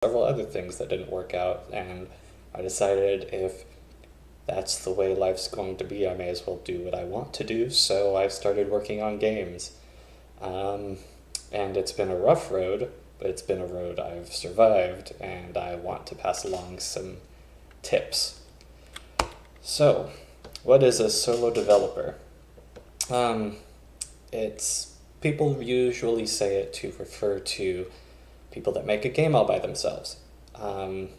several other things that didn't work out, and I decided if that's the way life's going to be, I may as well do what I want to do, so I started working on games. Um, and it's been a rough road, but it's been a road I've survived, and I want to pass along some tips. So, what is a solo developer? Um, it's People usually say it to refer to people that make a game all by themselves. Um,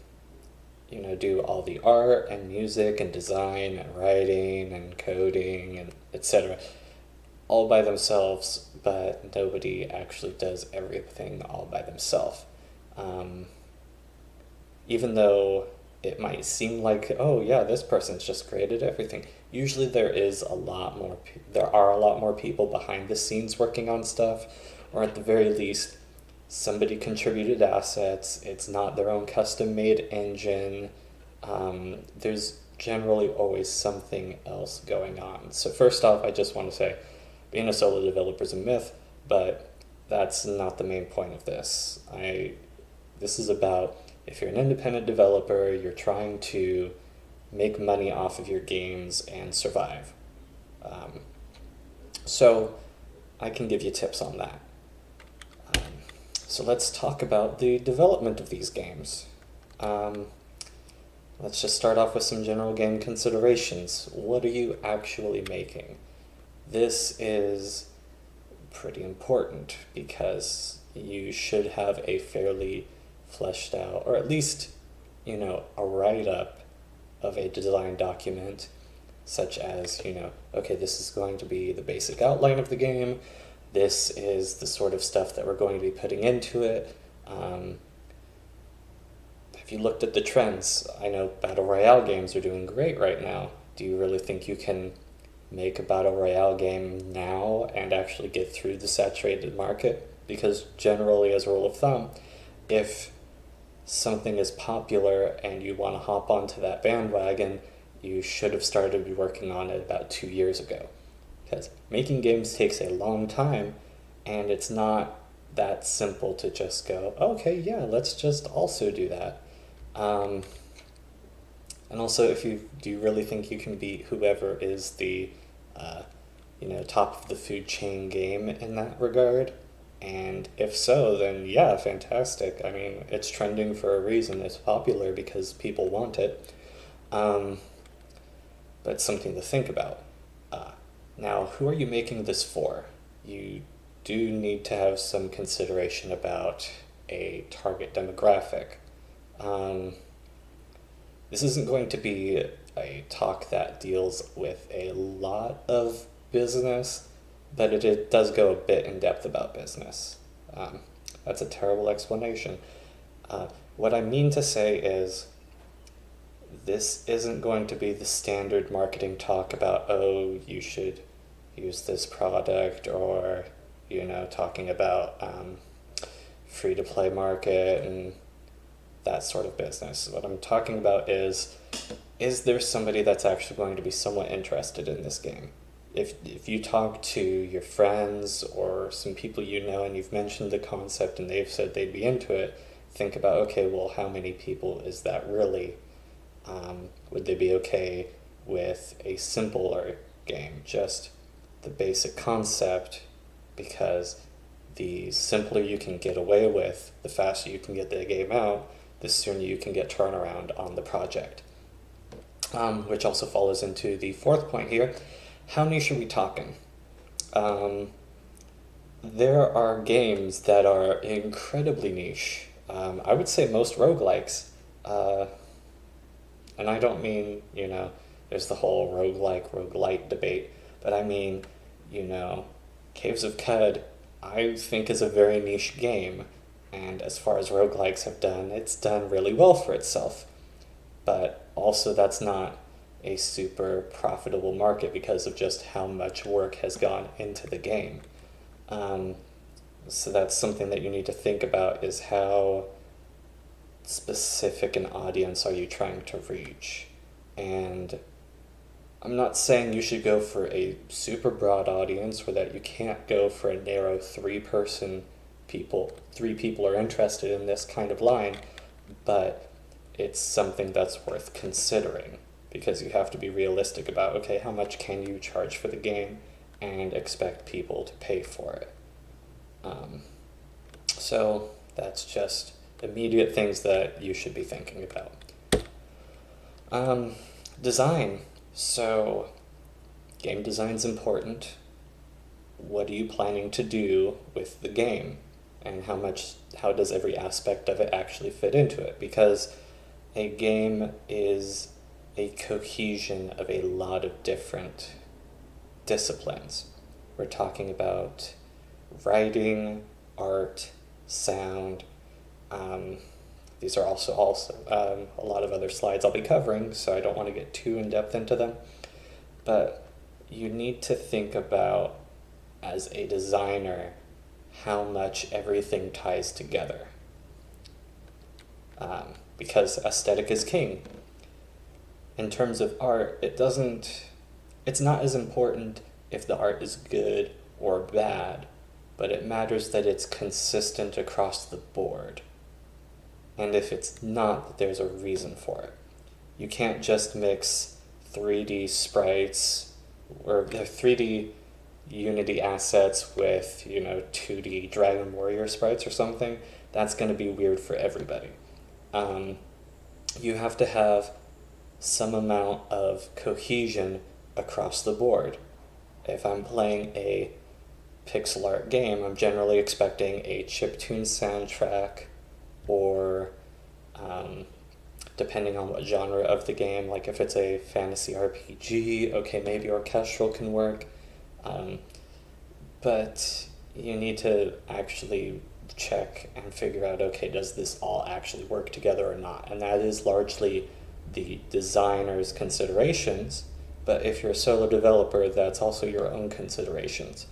do all the art and music and design and writing and coding and etc. all by themselves, but nobody actually does everything all by themselves. Um, Even though it might seem like, oh yeah, this person's just created everything. Usually there are a lot more people behind the scenes working on stuff, or at the very least, somebody contributed assets. It's not their own custom made engine. There's generally always something else going on. So first off, I just want to say, being a solo developer is a myth, but that's not the main point of this. This is about if you're an independent developer, you're trying to make money off of your games and survive. Um, so I can give you tips on that. Um, so let's talk about the development of these games. Um, let's just start off with some general game considerations. What are you actually making? This is pretty important because you should have a fairly fleshed out, or at least, a write-up of a design document, such as, okay, this is going to be the basic outline of the game, this is the sort of stuff that we're going to be putting into it. Have you looked at the trends? I know Battle Royale games are doing great right now. Do you really think you can make a Battle Royale game now and actually get through the saturated market? Because generally, as a rule of thumb, if something is popular and you want to hop onto that bandwagon, you should have started working on it about 2 years ago. Because making games takes a long time, and it's not that simple to just go, okay, yeah, let's just also do that. And also, do you really think you can beat whoever is the, top of the food chain game in that regard? And if so, then yeah, fantastic. I mean, it's trending for a reason. It's popular because people want it. But it's something to think about. Now, who are you making this for? You do need to have some consideration about a target demographic. This isn't going to be a talk that deals with a lot of business, but it does go a bit in depth about business. That's a terrible explanation. What I mean to say is, this isn't going to be the standard marketing talk about, oh, you should use this product, or, talking about free-to-play market and that sort of business. What I'm talking about is there somebody that's actually going to be somewhat interested in this game? If you talk to your friends or some people you know and you've mentioned the concept and they've said they'd be into it, think about, okay, well, how many people is that really? Would they be okay with a simpler game, just the basic concept? Because the simpler you can get away with, the faster you can get the game out, the sooner you can get turnaround on the project. Which also follows into the fourth point here. How niche are we talking? There are games that are incredibly niche. I would say most roguelikes. And I don't mean, there's the whole roguelite debate, but I mean, Caves of Cud, I think is a very niche game, and as far as roguelikes have done, it's done really well for itself. But also that's not a super profitable market because of just how much work has gone into the game. So that's something that you need to think about, is how specific an audience are you trying to reach? And I'm not saying you should go for a super broad audience, or that you can't go for a narrow three people are interested in this kind of line, but it's something that's worth considering because you have to be realistic about, okay, how much can you charge for the game and expect people to pay for it. So that's just immediate things that you should be thinking about. Design. So game design's important. What are you planning to do with the game? And how does every aspect of it actually fit into it? Because a game is a cohesion of a lot of different disciplines. We're talking about writing, art, sound. These are also a lot of other slides I'll be covering, so I don't want to get too in-depth into them. But you need to think about, as a designer, how much everything ties together. Because aesthetic is king. In terms of art, it's not as important if the art is good or bad, but it matters that it's consistent across the board. And if it's not, there's a reason for it. You can't just mix 3D sprites or 3D Unity assets with, 2D Dragon Warrior sprites or something. That's going to be weird for everybody. You have to have some amount of cohesion across the board. If I'm playing a pixel art game, I'm generally expecting a chiptune soundtrack, or depending on what genre of the game, like if it's a fantasy RPG, okay, maybe orchestral can work. But you need to actually check and figure out, okay, does this all actually work together or not? And that is largely the designer's considerations, but if you're a solo developer, that's also your own considerations.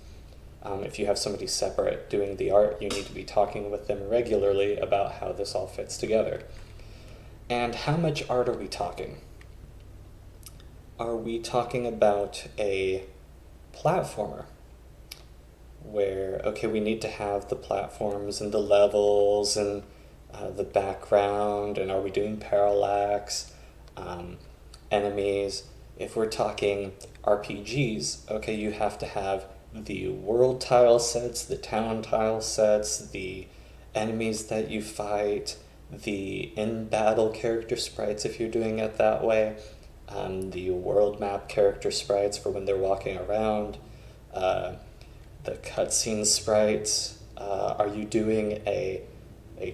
If you have somebody separate doing the art, you need to be talking with them regularly about how this all fits together. And how much art are we talking? Are we talking about a platformer where, okay, we need to have the platforms and the levels and the background, and are we doing parallax, enemies? If we're talking RPGs, okay, you have to have the world tile sets, the town tile sets, the enemies that you fight, the in-battle character sprites if you're doing it that way, the world map character sprites for when they're walking around, the cutscene sprites. Are you doing a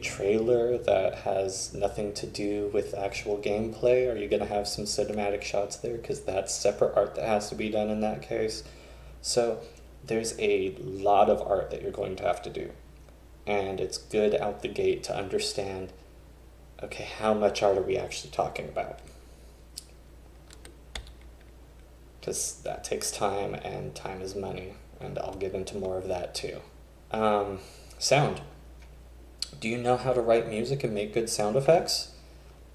trailer that has nothing to do with actual gameplay? Are you going to have some cinematic shots there? Because that's separate art that has to be done in that case. So there's a lot of art that you're going to have to do. And it's good out the gate to understand, okay, how much art are we actually talking about? Because that takes time, and time is money, and I'll get into more of that too. Sound. Do you know how to write music and make good sound effects?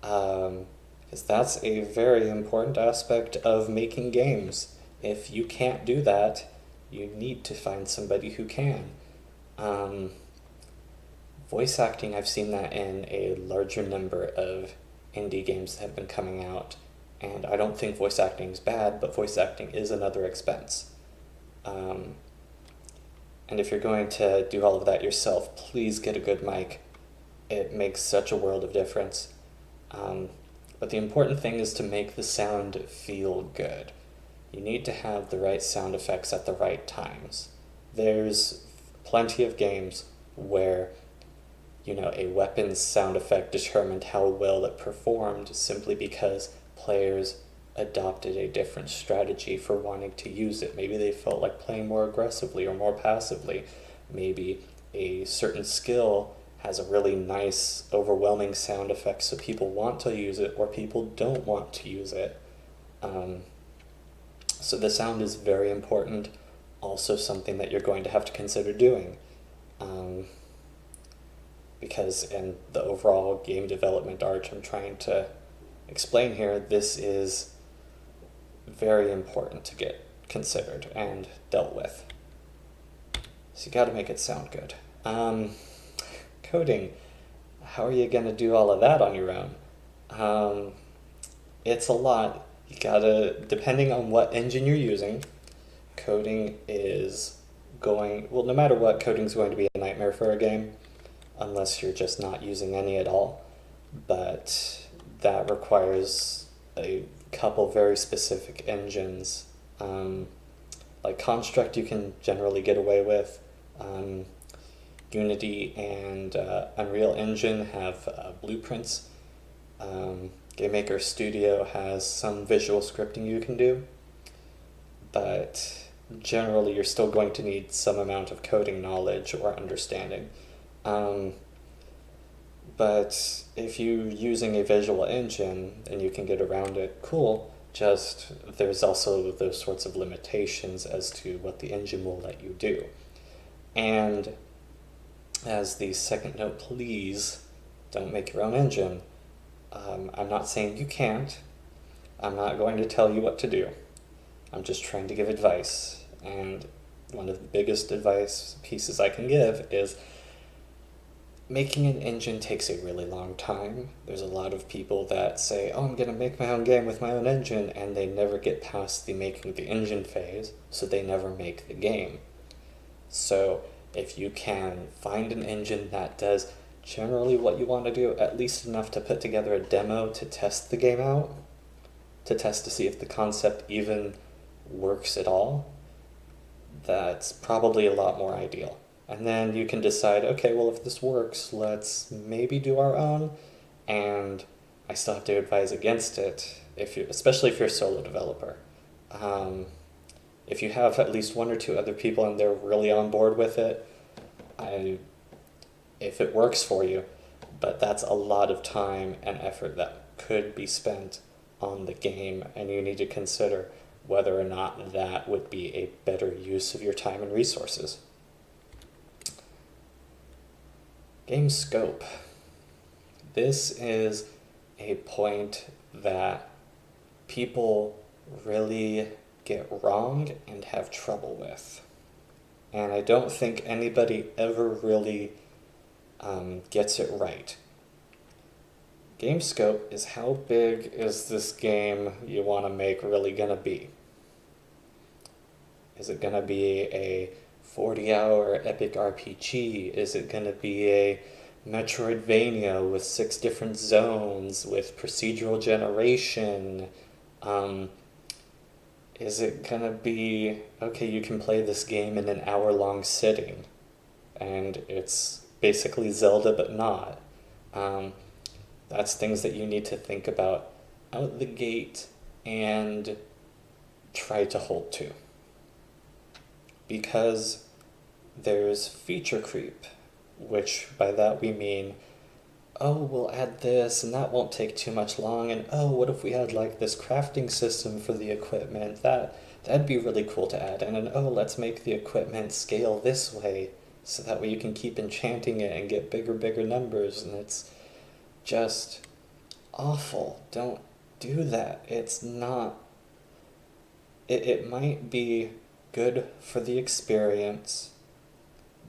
Because that's a very important aspect of making games. If you can't do that, you need to find somebody who can. Voice acting, I've seen that in a larger number of indie games that have been coming out, and I don't think voice acting is bad, but voice acting is another expense. And if you're going to do all of that yourself, please get a good mic. It makes such a world of difference. But the important thing is to make the sound feel good. You need to have the right sound effects at the right times. There's plenty of games where, a weapon's sound effect determined how well it performed simply because players adopted a different strategy for wanting to use it. Maybe they felt like playing more aggressively or more passively. Maybe a certain skill has a really nice, overwhelming sound effect, so people want to use it or people don't want to use it. So the sound is very important, also something that you're going to have to consider doing. Because in the overall game development arch I'm trying to explain here, this is very important to get considered and dealt with. So you got to make it sound good. Coding. how are you going to do all of that on your own? Um, it's a lot. You gotta, depending on what engine you're using, coding is well, no matter what, coding is going to be a nightmare for a game, unless you're just not using any at all. But that requires a couple very specific engines. Like Construct, you can generally get away with. Unity and Unreal Engine have blueprints. Game Maker Studio has some visual scripting you can do, but generally you're still going to need some amount of coding knowledge or understanding. But if you're using a visual engine and you can get around it, cool. Just there's also those sorts of limitations as to what the engine will let you do. And as the second note, please don't make your own engine. I'm not saying you can't. I'm not going to tell you what to do. I'm just trying to give advice. And one of the biggest advice pieces I can give is making an engine takes a really long time. There's a lot of people that say, oh, I'm going to make my own game with my own engine, and they never get past the making the engine phase, so they never make the game. So if you can find an engine that does generally what you want to do, at least enough to put together a demo to test the game out, to test to see if the concept even works at all, that's probably a lot more ideal. And then you can decide, okay, well, if this works, let's maybe do our own. And I still have to advise against it, especially if you're a solo developer. If you have at least one or two other people and they're really on board with it, if it works for you, but that's a lot of time and effort that could be spent on the game, and you need to consider whether or not that would be a better use of your time and resources. Game scope. This is a point that people really get wrong and have trouble with. And I don't think anybody ever really gets it right. Game scope is how big is this game you want to make really going to be? Is it going to be a 40-hour epic RPG? Is it going to be a Metroidvania with 6 different zones with procedural generation? Is it going to be, okay, you can play this game in an hour-long sitting, and it's basically Zelda but not? That's things that you need to think about out the gate and try to hold to. Because there's feature creep, which by that we mean, oh, we'll add this and that won't take too much long, and oh, what if we had like this crafting system for the equipment? That'd be really cool to add. And then, oh, let's make the equipment scale this way so that way you can keep enchanting it and get bigger numbers, and it's just awful. Don't do that. It's not... It might be good for the experience,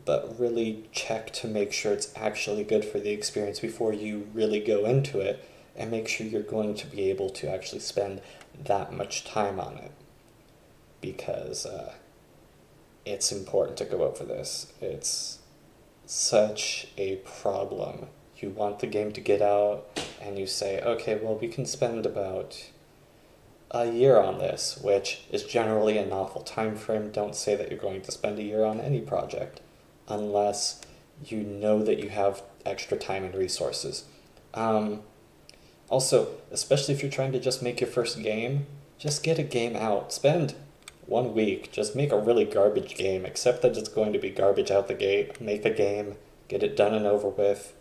but really check to make sure it's actually good for the experience before you really go into it, and make sure you're going to be able to actually spend that much time on it. Because it's important to go over this. It's such a problem. You want the game to get out, and you say, okay, well, we can spend about a year on this, which is generally a novel time frame. Don't say that you're going to spend a year on any project unless you know that you have extra time and resources. Also, especially if you're trying to just make your first game, just get a game out. Spend 1 week, just make a really garbage game, accept that it's going to be garbage out the gate, make a game, get it done and over with.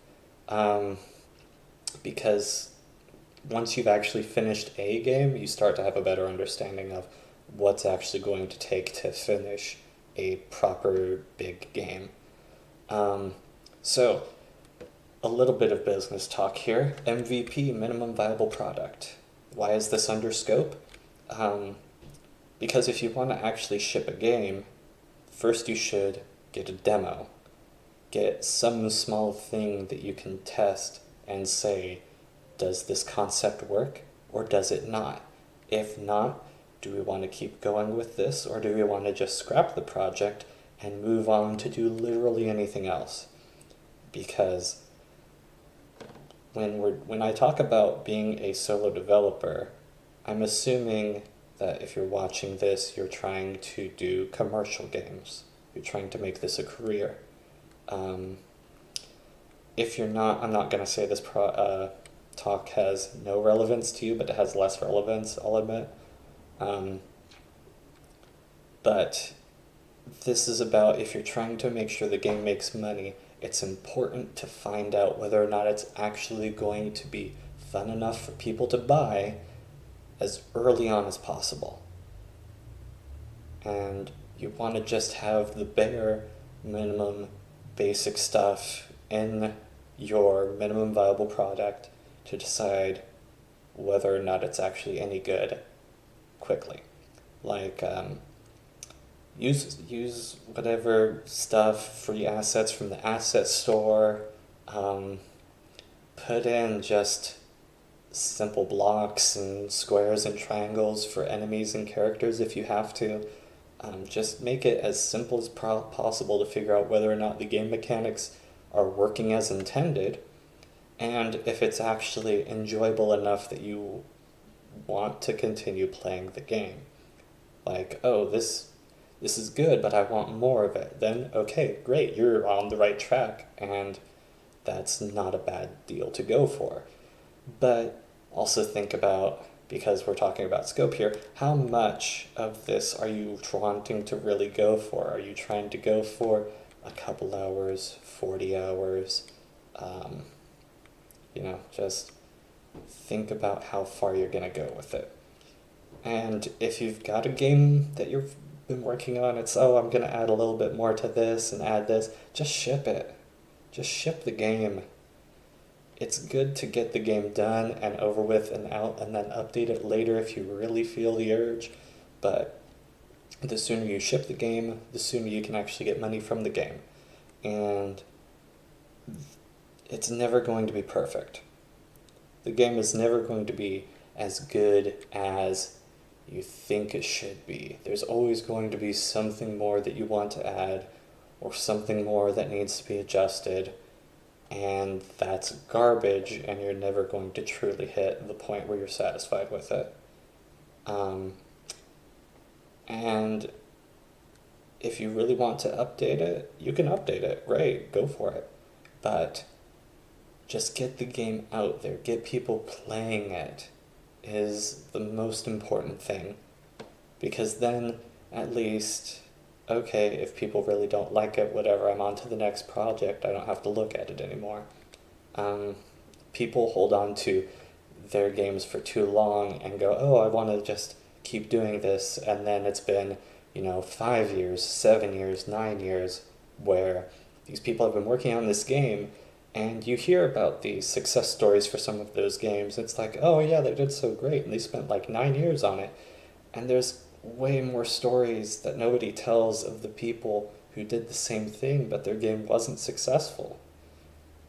Because once you've actually finished a game, you start to have a better understanding of what's actually going to take to finish a proper big game. So, a little bit of business talk here. MVP, minimum viable product. Why is this under scope? Because if you want to actually ship a game, first you should get a demo. get some small thing that you can test and say, does this concept work or does it not? If not, do we want to keep going with this, or do we want to just scrap the project and move on to do literally anything else? Because when I talk about being a solo developer, I'm assuming that if you're watching this, you're trying to do commercial games. You're trying to make this a career. If you're not, I'm not going to say this talk has no relevance to you, but it has less relevance, I'll admit. But this is about, if you're trying to make sure the game makes money, it's important to find out whether or not it's actually going to be fun enough for people to buy as early on as possible. And you want to just have the bare minimum basic stuff in your minimum viable product to decide whether or not it's actually any good quickly. Like, use whatever stuff, free assets from the asset store, put in just simple blocks and squares and triangles for enemies and characters if you have to. Just make it as simple as possible to figure out whether or not the game mechanics are working as intended, and if it's actually enjoyable enough that you want to continue playing the game. Like, oh, this is good, but I want more of it. Then, okay, great, you're on the right track, and that's not a bad deal to go for. But also think about, because we're talking about scope here, how much of this are you wanting to really go for? Are you trying to go for a couple hours, 40 hours? Just think about how far you're going to go with it. And if you've got a game that you've been working on, it's, oh, I'm going to add a little bit more to this and add this, just ship it. Just ship the game. It's good to get the game done and over with and out and then update it later if you really feel the urge. But the sooner you ship the game, the sooner you can actually get money from the game. And it's never going to be perfect. The game is never going to be as good as you think it should be. There's always going to be something more that you want to add, or something more that needs to be adjusted, and that's garbage, and you're never going to truly hit the point where you're satisfied with it. And if you really want to update it, you can update it, right? Go for it. But just get the game out there. Get people playing it is the most important thing. Because then, at least, okay, if people really don't like it, whatever, I'm on to the next project. I don't have to look at it anymore. People hold on to their games for too long and go, oh, I want to just keep doing this. And then it's been, 5 years, 7 years, 9 years, where these people have been working on this game, and you hear about the success stories for some of those games. It's like, oh yeah, they did so great, and they spent like 9 years on it. And there's way more stories that nobody tells of the people who did the same thing, but their game wasn't successful.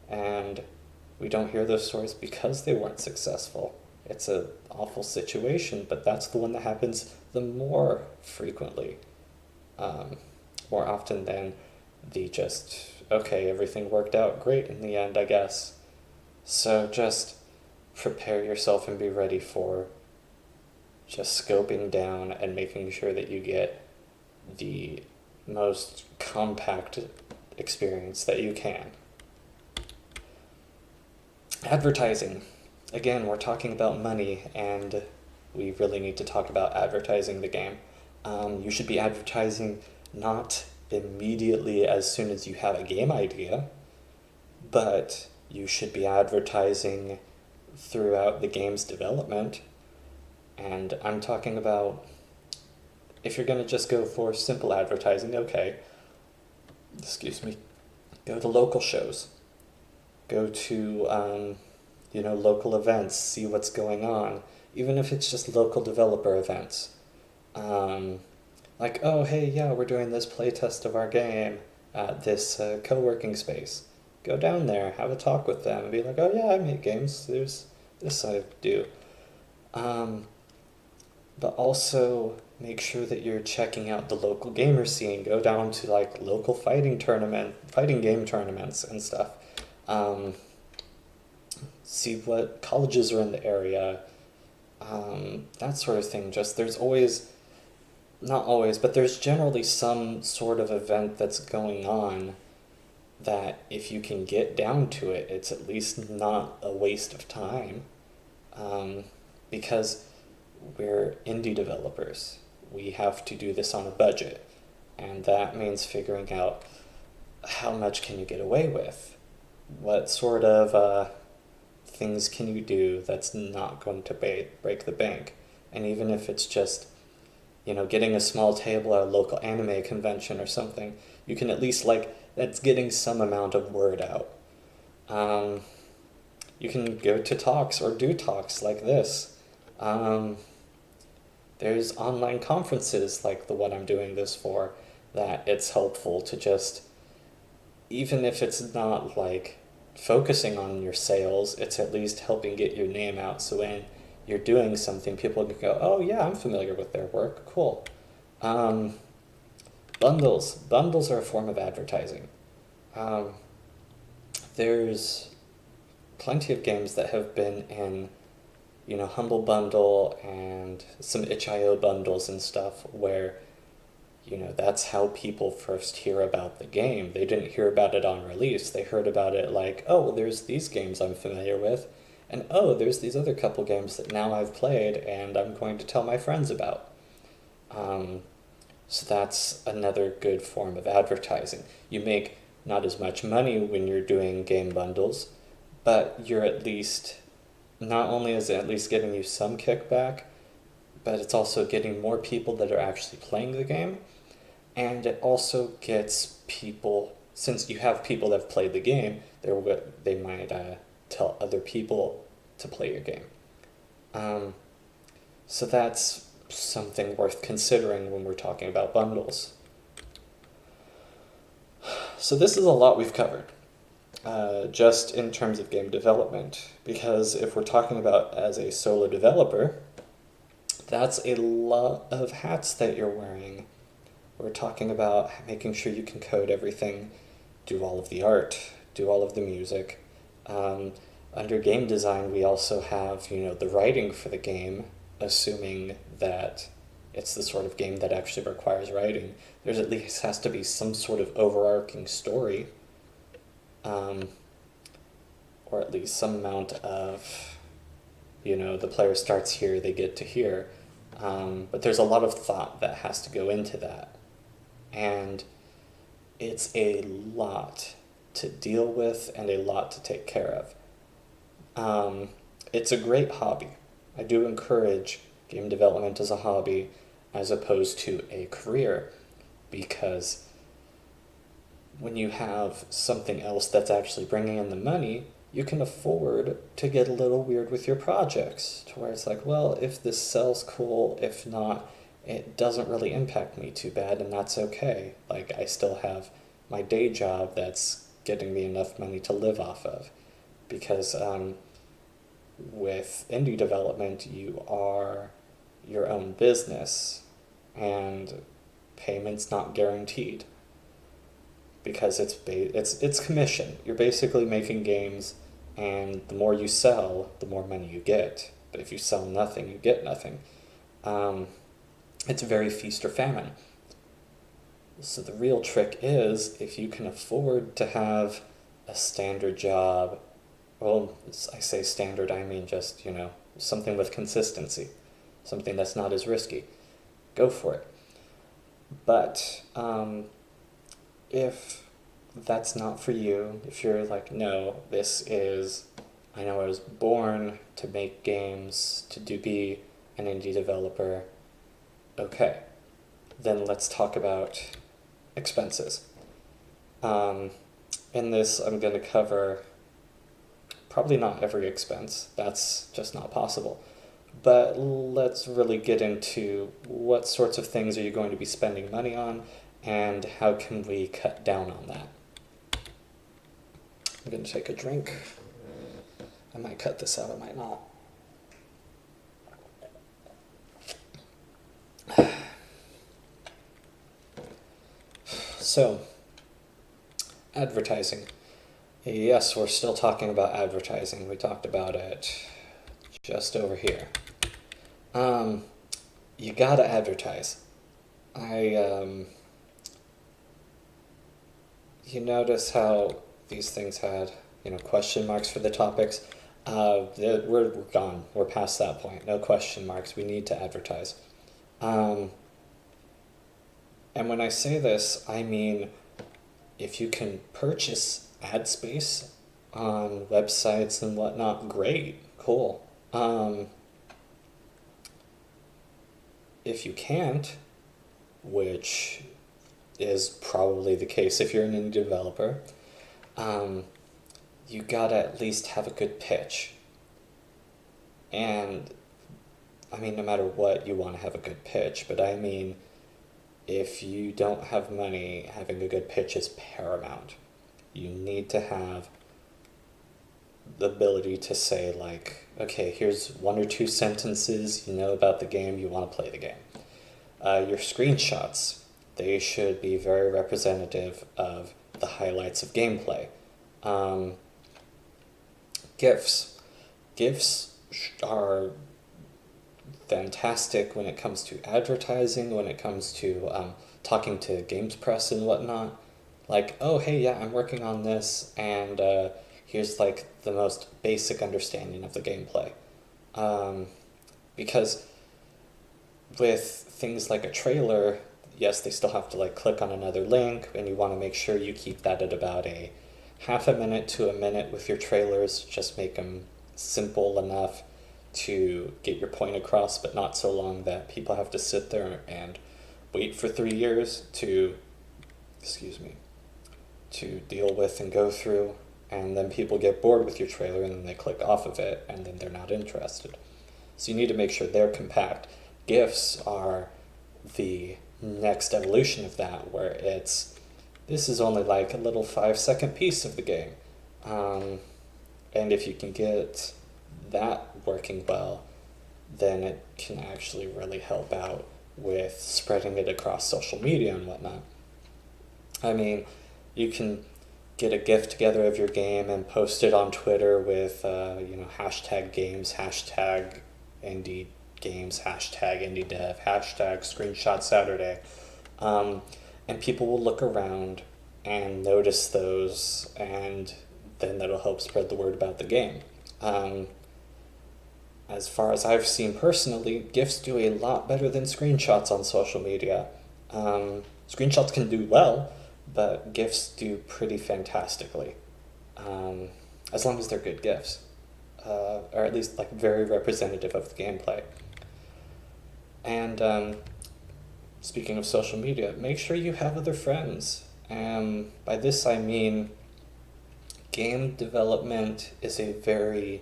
And we don't hear those stories because they weren't successful. It's an awful situation, but that's the one that happens the more frequently. More often than the just, okay, everything worked out great in the end, I guess. So just prepare yourself and be ready for just scoping down and making sure that you get the most compact experience that you can. Advertising. Again, we're talking about money, and we really need to talk about advertising the game. You should be advertising not immediately as soon as you have a game idea, but you should be advertising throughout the game's development. And I'm talking about, if you're going to just go for simple advertising, okay, go to local shows. Go to, local events, see what's going on, even if it's just local developer events. Like, oh, hey, yeah, we're doing this playtest of our game. at this co-working space. Go down there, have a talk with them, and be like, oh yeah, I make games. There's this I do. Um, but also make sure that you're checking out the local gamer scene. Go down to like local fighting game tournaments and stuff. Um, See what colleges are in the area. That sort of thing. Just there's always, not always, but there's generally some sort of event that's going on that if you can get down to it, it's at least not a waste of time. Um, because we're indie developers. We have to do this on a budget. And that means figuring out how much can you get away with? What sort of things can you do that's not going to break the bank? And even if it's just, getting a small table at a local anime convention or something, you can at least, that's getting some amount of word out. You can go to talks or do talks like this. There's online conferences like the one I'm doing this for, that it's helpful to just, even if it's not focusing on your sales, it's at least helping get your name out. So when you're doing something, people can go, oh yeah, I'm familiar with their work, cool. Bundles are a form of advertising. There's plenty of games that have been in, Humble Bundle and some itch.io bundles and stuff where, that's how people first hear about the game. They didn't hear about it on release. They heard about it oh, there's these games I'm familiar with, and oh, there's these other couple games that now I've played and I'm going to tell my friends about. So that's another good form of advertising. You make not as much money when you're doing game bundles, but you're at least, not only is it at least getting you some kickback, but it's also getting more people that are actually playing the game. And it also gets people, since you have people that have played the game, they might tell other people to play your game. So that's something worth considering when we're talking about bundles. So this is a lot we've covered, just in terms of game development, because if we're talking about as a solo developer, that's a lot of hats that you're wearing. We're talking about making sure you can code everything, do all of the art, do all of the music. Under game design, we also have, the writing for the game, assuming that it's the sort of game that actually requires writing. There's at least has to be some sort of overarching story, or at least some amount of, the player starts here, they get to here. But there's a lot of thought that has to go into that. And it's a lot to deal with and a lot to take care of. It's a great hobby. I do encourage game development as a hobby as opposed to a career, because when you have something else that's actually bringing in the money, you can afford to get a little weird with your projects, to where it's well, if this sells, cool. If not, it doesn't really impact me too bad, and that's okay. I still have my day job that's getting me enough money to live off of. Because with indie development, you are your own business, and payment's not guaranteed. Because it's commission. You're basically making games, and the more you sell, the more money you get. But if you sell nothing, you get nothing. It's very feast or famine. So the real trick is, if you can afford to have a standard job, well, I say standard, I mean just, something with consistency, something that's not as risky, go for it. But if that's not for you, if you're no, I know I was born to make games, to be an indie developer, okay, then let's talk about expenses. In this, I'm going to cover probably not every expense. That's just not possible. But let's really get into what sorts of things are you going to be spending money on, and how can we cut down on that? I'm going to take a drink. I might cut this out, I might not. So, advertising. Yes, we're still talking about advertising. We talked about it just over here. You gotta advertise. You notice how these things had, question marks for the topics? We're gone. We're past that point. No question marks. We need to advertise. And when I say this, I mean, if you can purchase ad space on websites and whatnot, great, cool. If you can't, which is probably the case if you're an indie developer, you gotta at least have a good pitch. And I mean, no matter what, you want to have a good pitch, but I mean, if you don't have money, having a good pitch is paramount. You need to have the ability to say, like, okay, here's 1 or 2 sentences you know about the game, you want to play the game. Your screenshots, they should be very representative of the highlights of gameplay. GIFs. GIFs are fantastic when it comes to advertising, when it comes to talking to games press and whatnot. Like, oh, hey, yeah, I'm working on this, and here's like the most basic understanding of the gameplay. Because with things like a trailer, yes, they still have to like click on another link, and you want to make sure you keep that at about a half a minute to a minute with your trailers. Just make them simple enough to get your point across, but not so long that people have to sit there and wait for 3 years to deal with and go through, and then people get bored with your trailer and then they click off of it and then they're not interested. So you need to make sure they're compact. GIFs are the next evolution of that, where this is only like a little 5-second piece of the game. And if you can get that working well, then it can actually really help out with spreading it across social media and whatnot. I mean, you can get a GIF together of your game and post it on Twitter with, hashtag games, hashtag indie games, hashtag indie dev, hashtag screenshot Saturday. And people will look around and notice those, and then that'll help spread the word about the game. As far as I've seen personally, GIFs do a lot better than screenshots on social media. Screenshots can do well, but GIFs do pretty fantastically, as long as they're good GIFs, or at least like very representative of the gameplay. And speaking of social media, make sure you have other friends. By this I mean, game development is a very,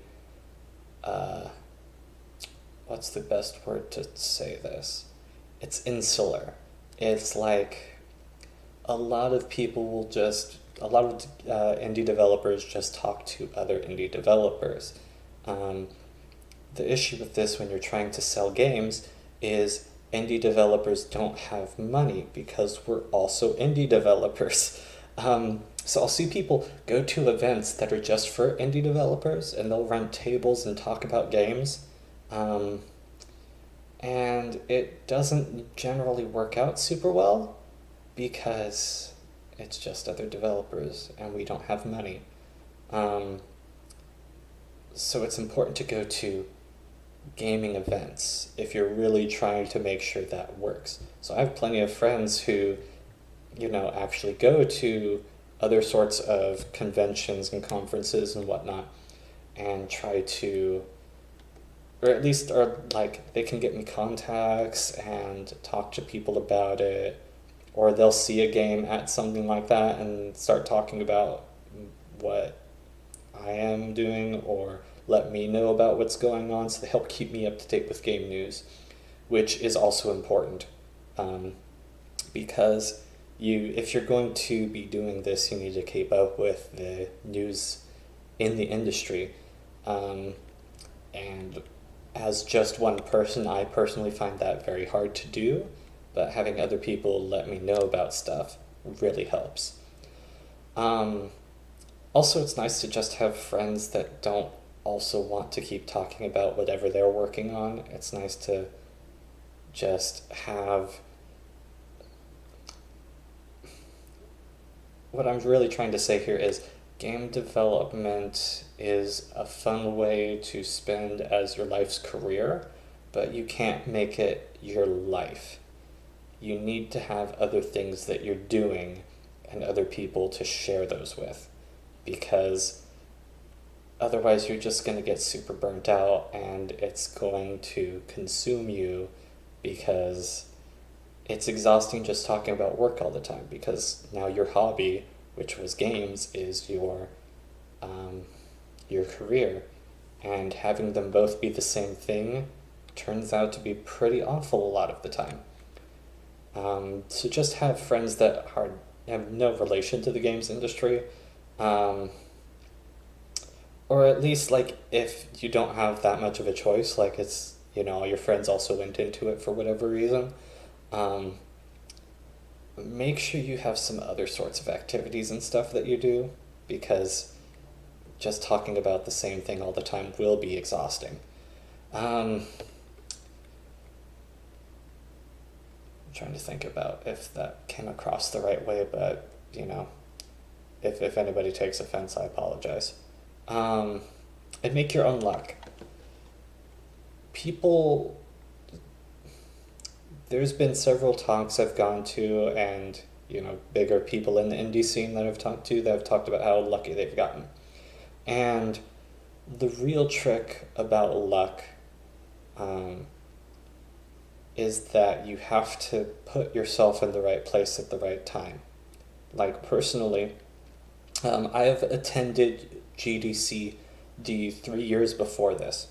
what's the best word to say this? It's insular. It's like a lot of indie developers just talk to other indie developers. The issue with this when you're trying to sell games is indie developers don't have money because we're also indie developers. So I'll see people go to events that are just for indie developers, and they'll run tables and talk about games. And it doesn't generally work out super well because it's just other developers and we don't have money. So it's important to go to gaming events if you're really trying to make sure that works. So I have plenty of friends who, actually go to other sorts of conventions and conferences and whatnot and try to, or at least are like, they can get me contacts and talk to people about it, or they'll see a game at something like that and start talking about what I am doing, or let me know about what's going on, so they help keep me up to date with game news, which is also important, because if you're going to be doing this, you need to keep up with the news in the industry. Um, and as just one person, I personally find that very hard to do, but having other people let me know about stuff really helps. Um, Also, it's nice to just have friends that don't also want to keep talking about whatever they're working on. It's nice to just have. What I'm really trying to say here is game development is a fun way to spend as your life's career, but you can't make it your life. You need to have other things that you're doing and other people to share those with, because otherwise you're just going to get super burnt out and it's going to consume you, because it's exhausting just talking about work all the time, because now your hobby, which was games, is your career, and having them both be the same thing turns out to be pretty awful a lot of the time. So just have friends that have no relation to the games industry, um, or at least like if you don't have that much of a choice, like it's all your friends also went into it for whatever reason. Um, Make sure you have some other sorts of activities and stuff that you do, because just talking about the same thing all the time will be exhausting. I'm trying to think about if that came across the right way, but if anybody takes offense, I apologize. Um, and make your own luck. People, there's been several talks I've gone to, and bigger people in the indie scene that I've talked to that have talked about how lucky they've gotten. And the real trick about luck um, is that you have to put yourself in the right place at the right time. Like personally, I have attended GDC the 3 years before this.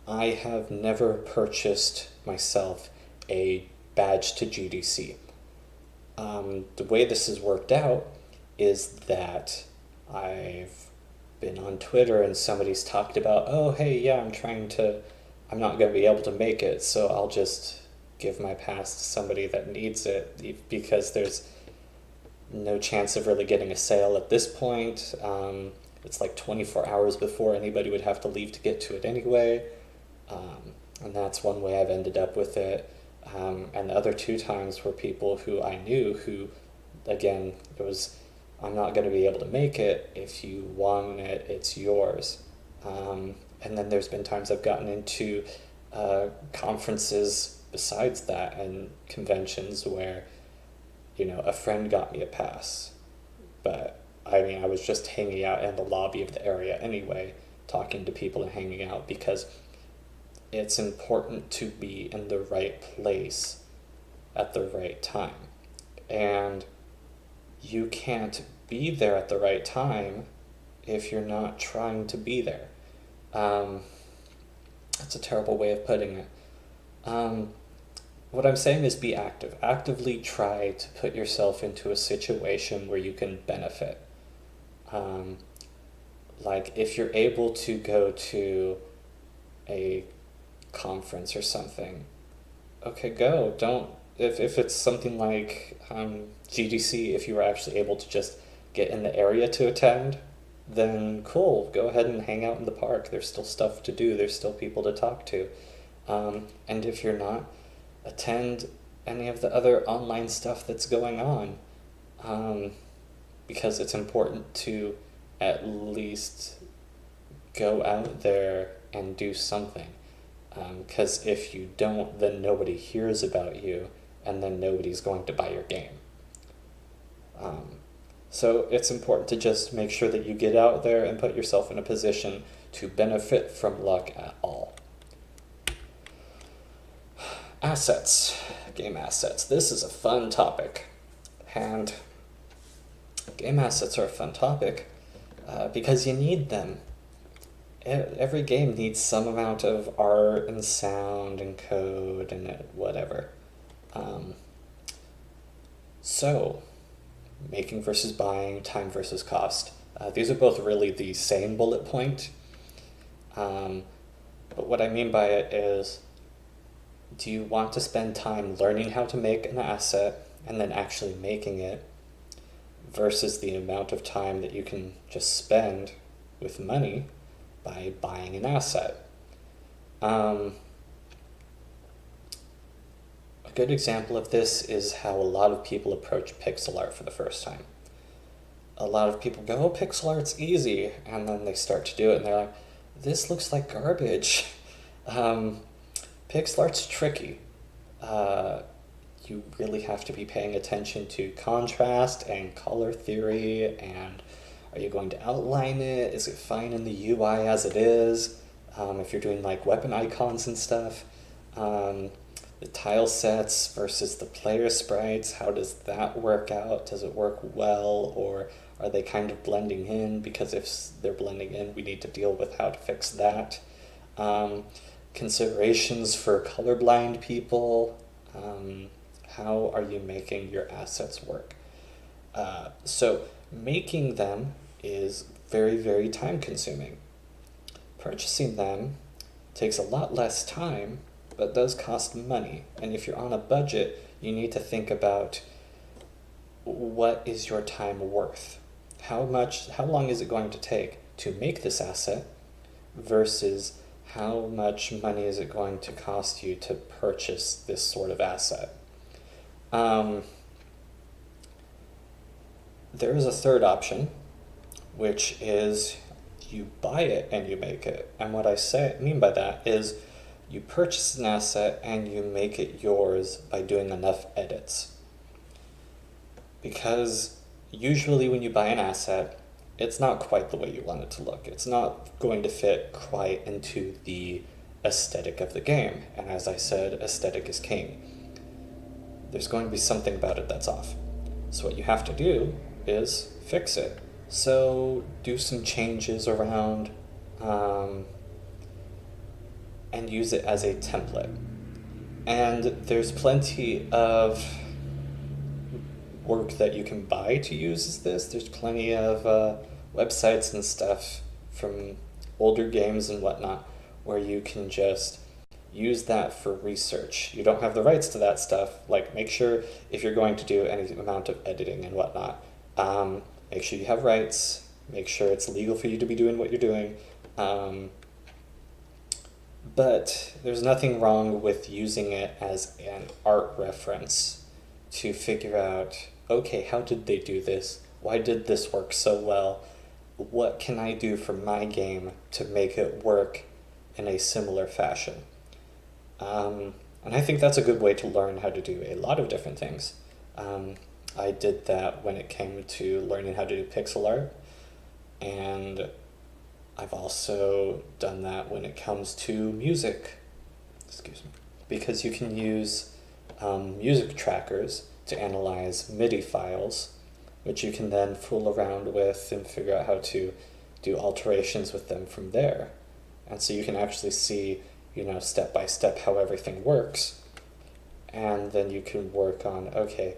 I have never purchased myself a badge to GDC. The way this has worked out is that I've been on Twitter and somebody's talked about, oh, hey, yeah, I'm not going to be able to make it, so I'll just give my pass to somebody that needs it, because there's no chance of really getting a sale at this point. It's like 24 hours before anybody would have to leave to get to it anyway. And that's one way I've ended up with it. And the other two times were people who I knew who, again, it was, I'm not going to be able to make it. If you want it, it's yours. And then there's been times I've gotten into conferences besides that, and conventions where, a friend got me a pass. But, I was just hanging out in the lobby of the area anyway, talking to people and hanging out, because it's important to be in the right place at the right time. And you can't be there at the right time if you're not trying to be there. That's a terrible way of putting it. What I'm saying is be active. Actively try to put yourself into a situation where you can benefit. Like if you're able to go to a conference or something, okay, go. Don't, if it's something like GDC, if you were actually able to just get in the area to attend, then cool, go ahead and hang out in the park. There's still stuff to do, there's still people to talk to. And if you're not, attend any of the other online stuff that's going on, because it's important to at least go out there and do something. Because if you don't, then nobody hears about you, and then nobody's going to buy your game. So it's important to just make sure that you get out there and put yourself in a position to benefit from luck at all. Assets, game assets. This is a fun topic, and game assets are a fun topic because you need them. Every game needs some amount of art and sound and code and whatever. So, making versus buying, time versus cost. These are both really the same bullet point. But what I mean by it is, do you want to spend time learning how to make an asset and then actually making it versus the amount of time that you can just spend with money by buying an asset? A good example of this is how a lot of people approach pixel art for the first time. A lot of people go, oh, pixel art's easy, and then they start to do it and they're like, this looks like garbage. Pixel art's tricky. You really have to be paying attention to contrast and color theory, and are you going to outline it? Is it fine in the UI as it is? If you're doing like weapon icons and stuff, the tile sets versus the player sprites, how does that work out? Does it work well, or are they kind of blending in? Because if they're blending in, we need to deal with how to fix that. Considerations for colorblind people. How are you making your assets work? So making them is very, very time consuming. Purchasing them takes a lot less time, but does cost money. And if you're on a budget, you need to think about, what is your time worth? How long is it going to take to make this asset versus how much money is it going to cost you to purchase this sort of asset? There is a third option, which is you buy it and you make it. And what I mean by that is you purchase an asset and you make it yours by doing enough edits. Because usually when you buy an asset, it's not quite the way you want it to look. It's not going to fit quite into the aesthetic of the game. And as I said, aesthetic is king. There's going to be something about it that's off. So what you have to do is fix it. So do some changes around and use it as a template. And there's plenty of work that you can buy to use this. There's plenty of websites and stuff from older games and whatnot where you can just use that for research. You don't have the rights to that stuff. Like, make sure if you're going to do any amount of editing and whatnot, make sure you have rights, make sure it's legal for you to be doing what you're doing. But there's nothing wrong with using it as an art reference to figure out, okay, how did they do this? Why did this work so well? What can I do for my game to make it work in a similar fashion? And I think that's a good way to learn how to do a lot of different things. I did that when it came to learning how to do pixel art, and I've also done that when it comes to music, because you can use music trackers to analyze MIDI files, which you can then fool around with and figure out how to do alterations with them from there. And so you can actually see, step by step how everything works, and then you can work on, okay,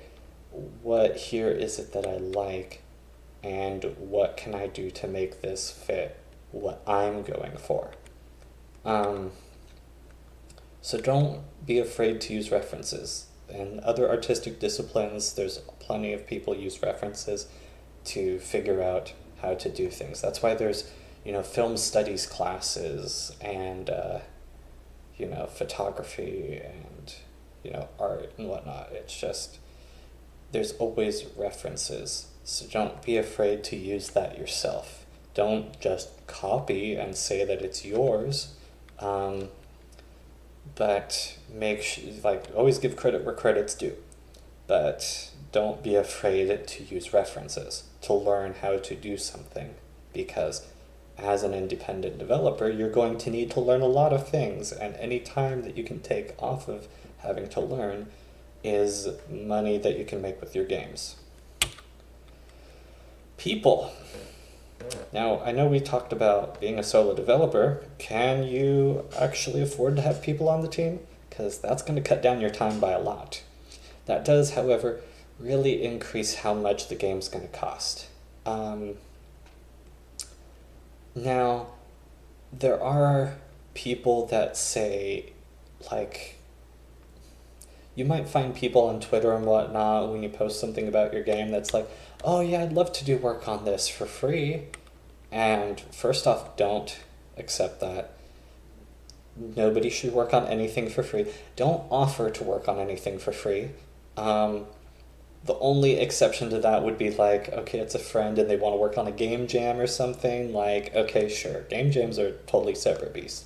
what here is it that I like, and what can I do to make this fit what I'm going for. So don't be afraid to use references. In other artistic disciplines, there's plenty of people use references to figure out how to do things. That's why there's, film studies classes and, photography and, art and whatnot. It's just, there's always references. So don't be afraid to use that yourself. Don't just copy and say that it's yours, but always give credit where credit's due. But don't be afraid to use references to learn how to do something, because as an independent developer, you're going to need to learn a lot of things, and any time that you can take off of having to learn is money that you can make with your games. People. Now, I know we talked about being a solo developer. Can you actually afford to have people on the team? Because that's going to cut down your time by a lot. That does, however, really increase how much the game's going to cost. Um, Now, there are people that say, like, you might find people on Twitter and whatnot when you post something about your game that's like, oh yeah, I'd love to do work on this for free. And first off, don't accept that. Nobody should work on anything for free. Don't offer to work on anything for free. Um, the only exception to that would be like, okay, it's a friend and they want to work on a game jam or something. Like, okay, sure. Game jams are totally separate beasts.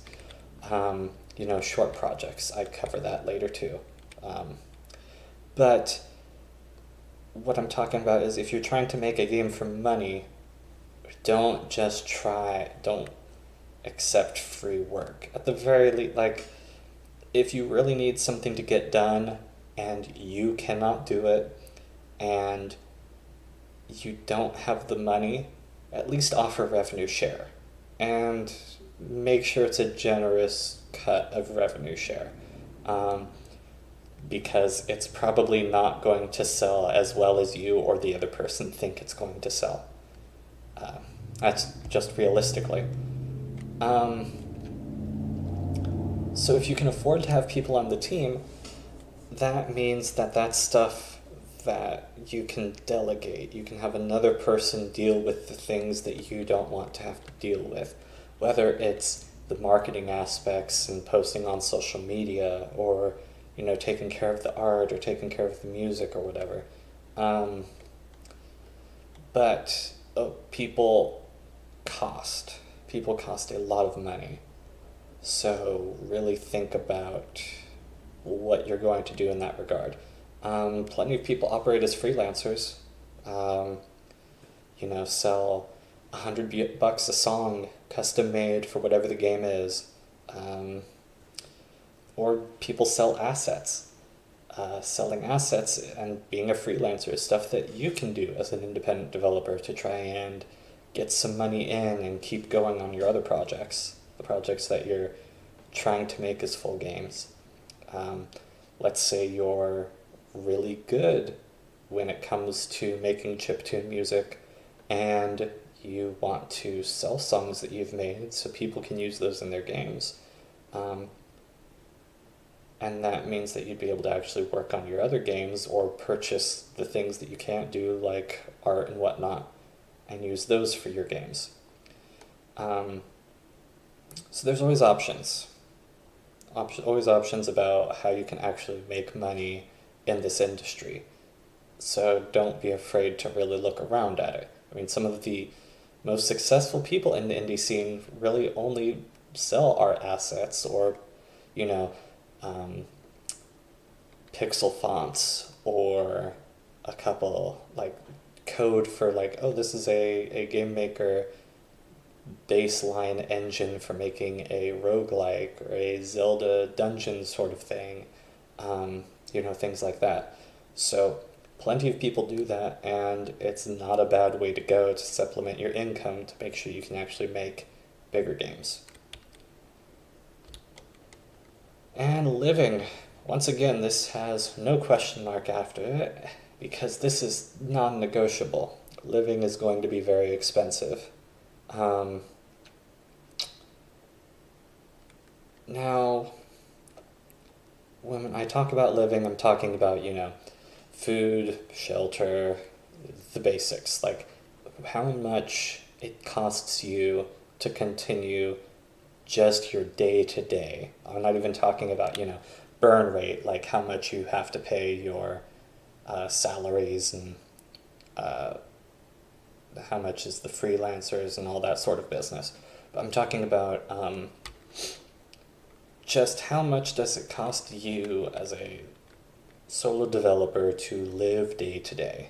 Short projects. I'd cover that later too. Um, but what I'm talking about is if you're trying to make a game for money, don't accept free work. At the very least, like, if you really need something to get done and you cannot do it and you don't have the money, at least offer revenue share. And make sure it's a generous cut of revenue share. Because it's probably not going to sell as well as you or the other person think it's going to sell. That's just realistically. So if you can afford to have people on the team, that means that that's stuff that you can delegate. You can have another person deal with the things that you don't want to have to deal with, whether it's the marketing aspects and posting on social media, or taking care of the art or taking care of the music or whatever. But people cost a lot of money. So really think about what you're going to do in that regard. Plenty of people operate as freelancers. Sell $100 a song, custom made for whatever the game is. Or people sell assets. Selling assets and being a freelancer is stuff that you can do as an independent developer to try and get some money in and keep going on your other projects, the projects that you're trying to make as full games. Let's say you're really good when it comes to making chiptune music and you want to sell songs that you've made so people can use those in their games. And that means that you'd be able to actually work on your other games or purchase the things that you can't do, like art and whatnot, and use those for your games. So there's always options. Always options about how you can actually make money in this industry. So don't be afraid to really look around at it. I mean, some of the most successful people in the indie scene really only sell art assets or, pixel fonts or a couple like code for like, oh, this is a game maker baseline engine for making a roguelike or a Zelda dungeon sort of thing, things like that. So plenty of people do that, and it's not a bad way to go to supplement your income to make sure you can actually make bigger games. And living. Once again, this has no question mark after it, because this is non-negotiable. Living is going to be very expensive. Now, when I talk about living, I'm talking about, food, shelter, the basics, like how much it costs you to continue just your day-to-day. I'm not even talking about, burn rate, like how much you have to pay your salaries and how much is the freelancers and all that sort of business. But I'm talking about just how much does it cost you as a solo developer to live day-to-day.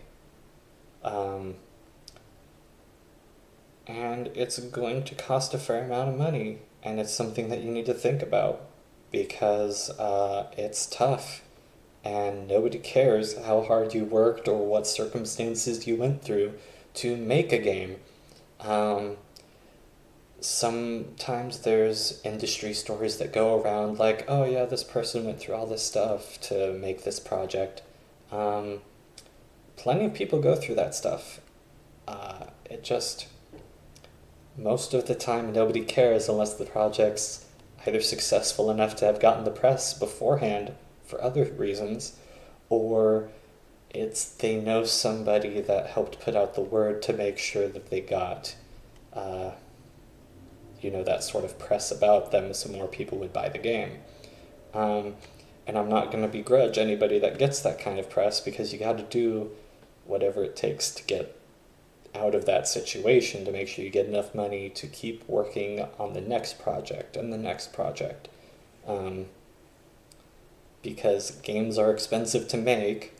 And it's going to cost a fair amount of money, and it's something that you need to think about because it's tough and nobody cares how hard you worked or what circumstances you went through to make a game. Sometimes there's industry stories that go around like, oh yeah, this person went through all this stuff to make this project. plenty of people go through that stuff. It just, most of the time, nobody cares unless the project's either successful enough to have gotten the press beforehand for other reasons, or it's they know somebody that helped put out the word to make sure that they got, that sort of press about them so more people would buy the game. And I'm not going to begrudge anybody that gets that kind of press, because you got to do whatever it takes to get out of that situation to make sure you get enough money to keep working on the next project and the next project. Because games are expensive to make,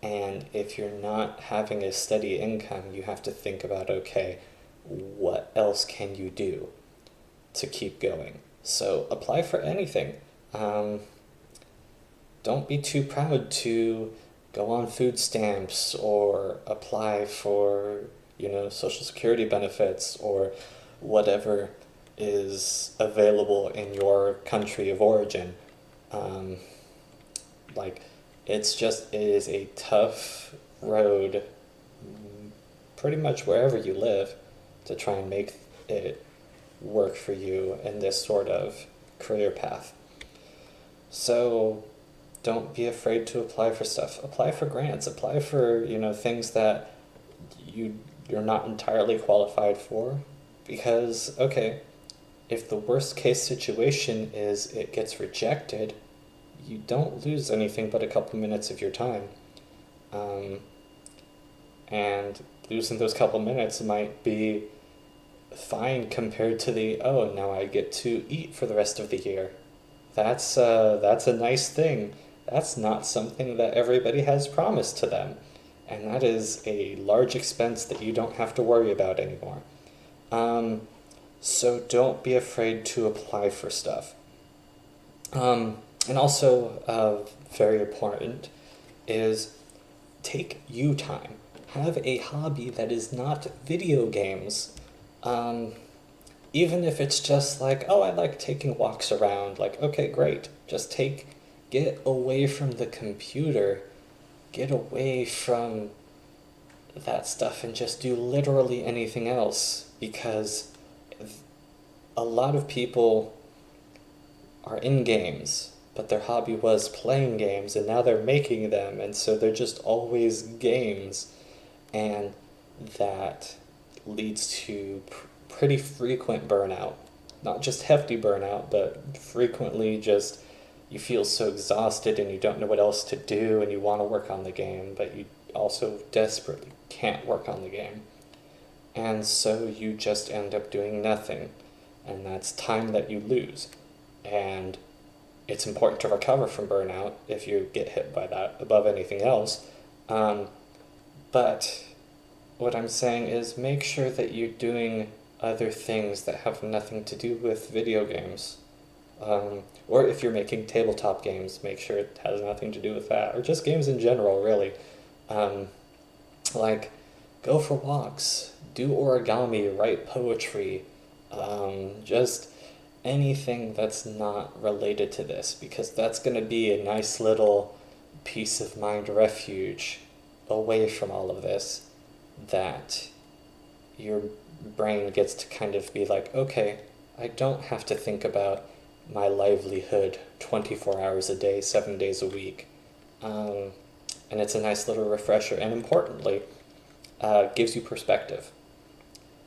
and if you're not having a steady income, you have to think about, okay, what else can you do to keep going? So apply for anything. Don't be too proud to go on food stamps or apply for, Social Security benefits or whatever is available in your country of origin. It is a tough road pretty much wherever you live to try and make it work for you in this sort of career path. So don't be afraid to apply for stuff. Apply for grants. Apply for, things that you're not entirely qualified for. Because, okay, if the worst case situation is it gets rejected, you don't lose anything but a couple minutes of your time. And losing those couple minutes might be fine compared to now I get to eat for the rest of the year. That's a nice thing. That's not something that everybody has promised to them. And that is a large expense that you don't have to worry about anymore. So don't be afraid to apply for stuff. And also, very important, is take you time. Have a hobby that is not video games. Even if it's just like, I like taking walks around, okay, great. Just get away from the computer, get away from that stuff and just do literally anything else, because a lot of people are in games, but their hobby was playing games, and now they're making them, and so they're just always games, and that leads to pretty frequent burnout. Not just hefty burnout, but frequently just you feel so exhausted and you don't know what else to do, and you want to work on the game, but you also desperately can't work on the game. And so you just end up doing nothing, and that's time that you lose. And it's important to recover from burnout if you get hit by that above anything else. But what I'm saying is make sure that you're doing other things that have nothing to do with video games. Or if you're making tabletop games, make sure it has nothing to do with that. Or just games in general, really. Go for walks, do origami, write poetry, just anything that's not related to this, because that's going to be a nice little peace of mind refuge away from all of this, that your brain gets to kind of be like, okay, I don't have to think about my livelihood 24 hours a day, 7 days a week. And it's a nice little refresher, and importantly, gives you perspective.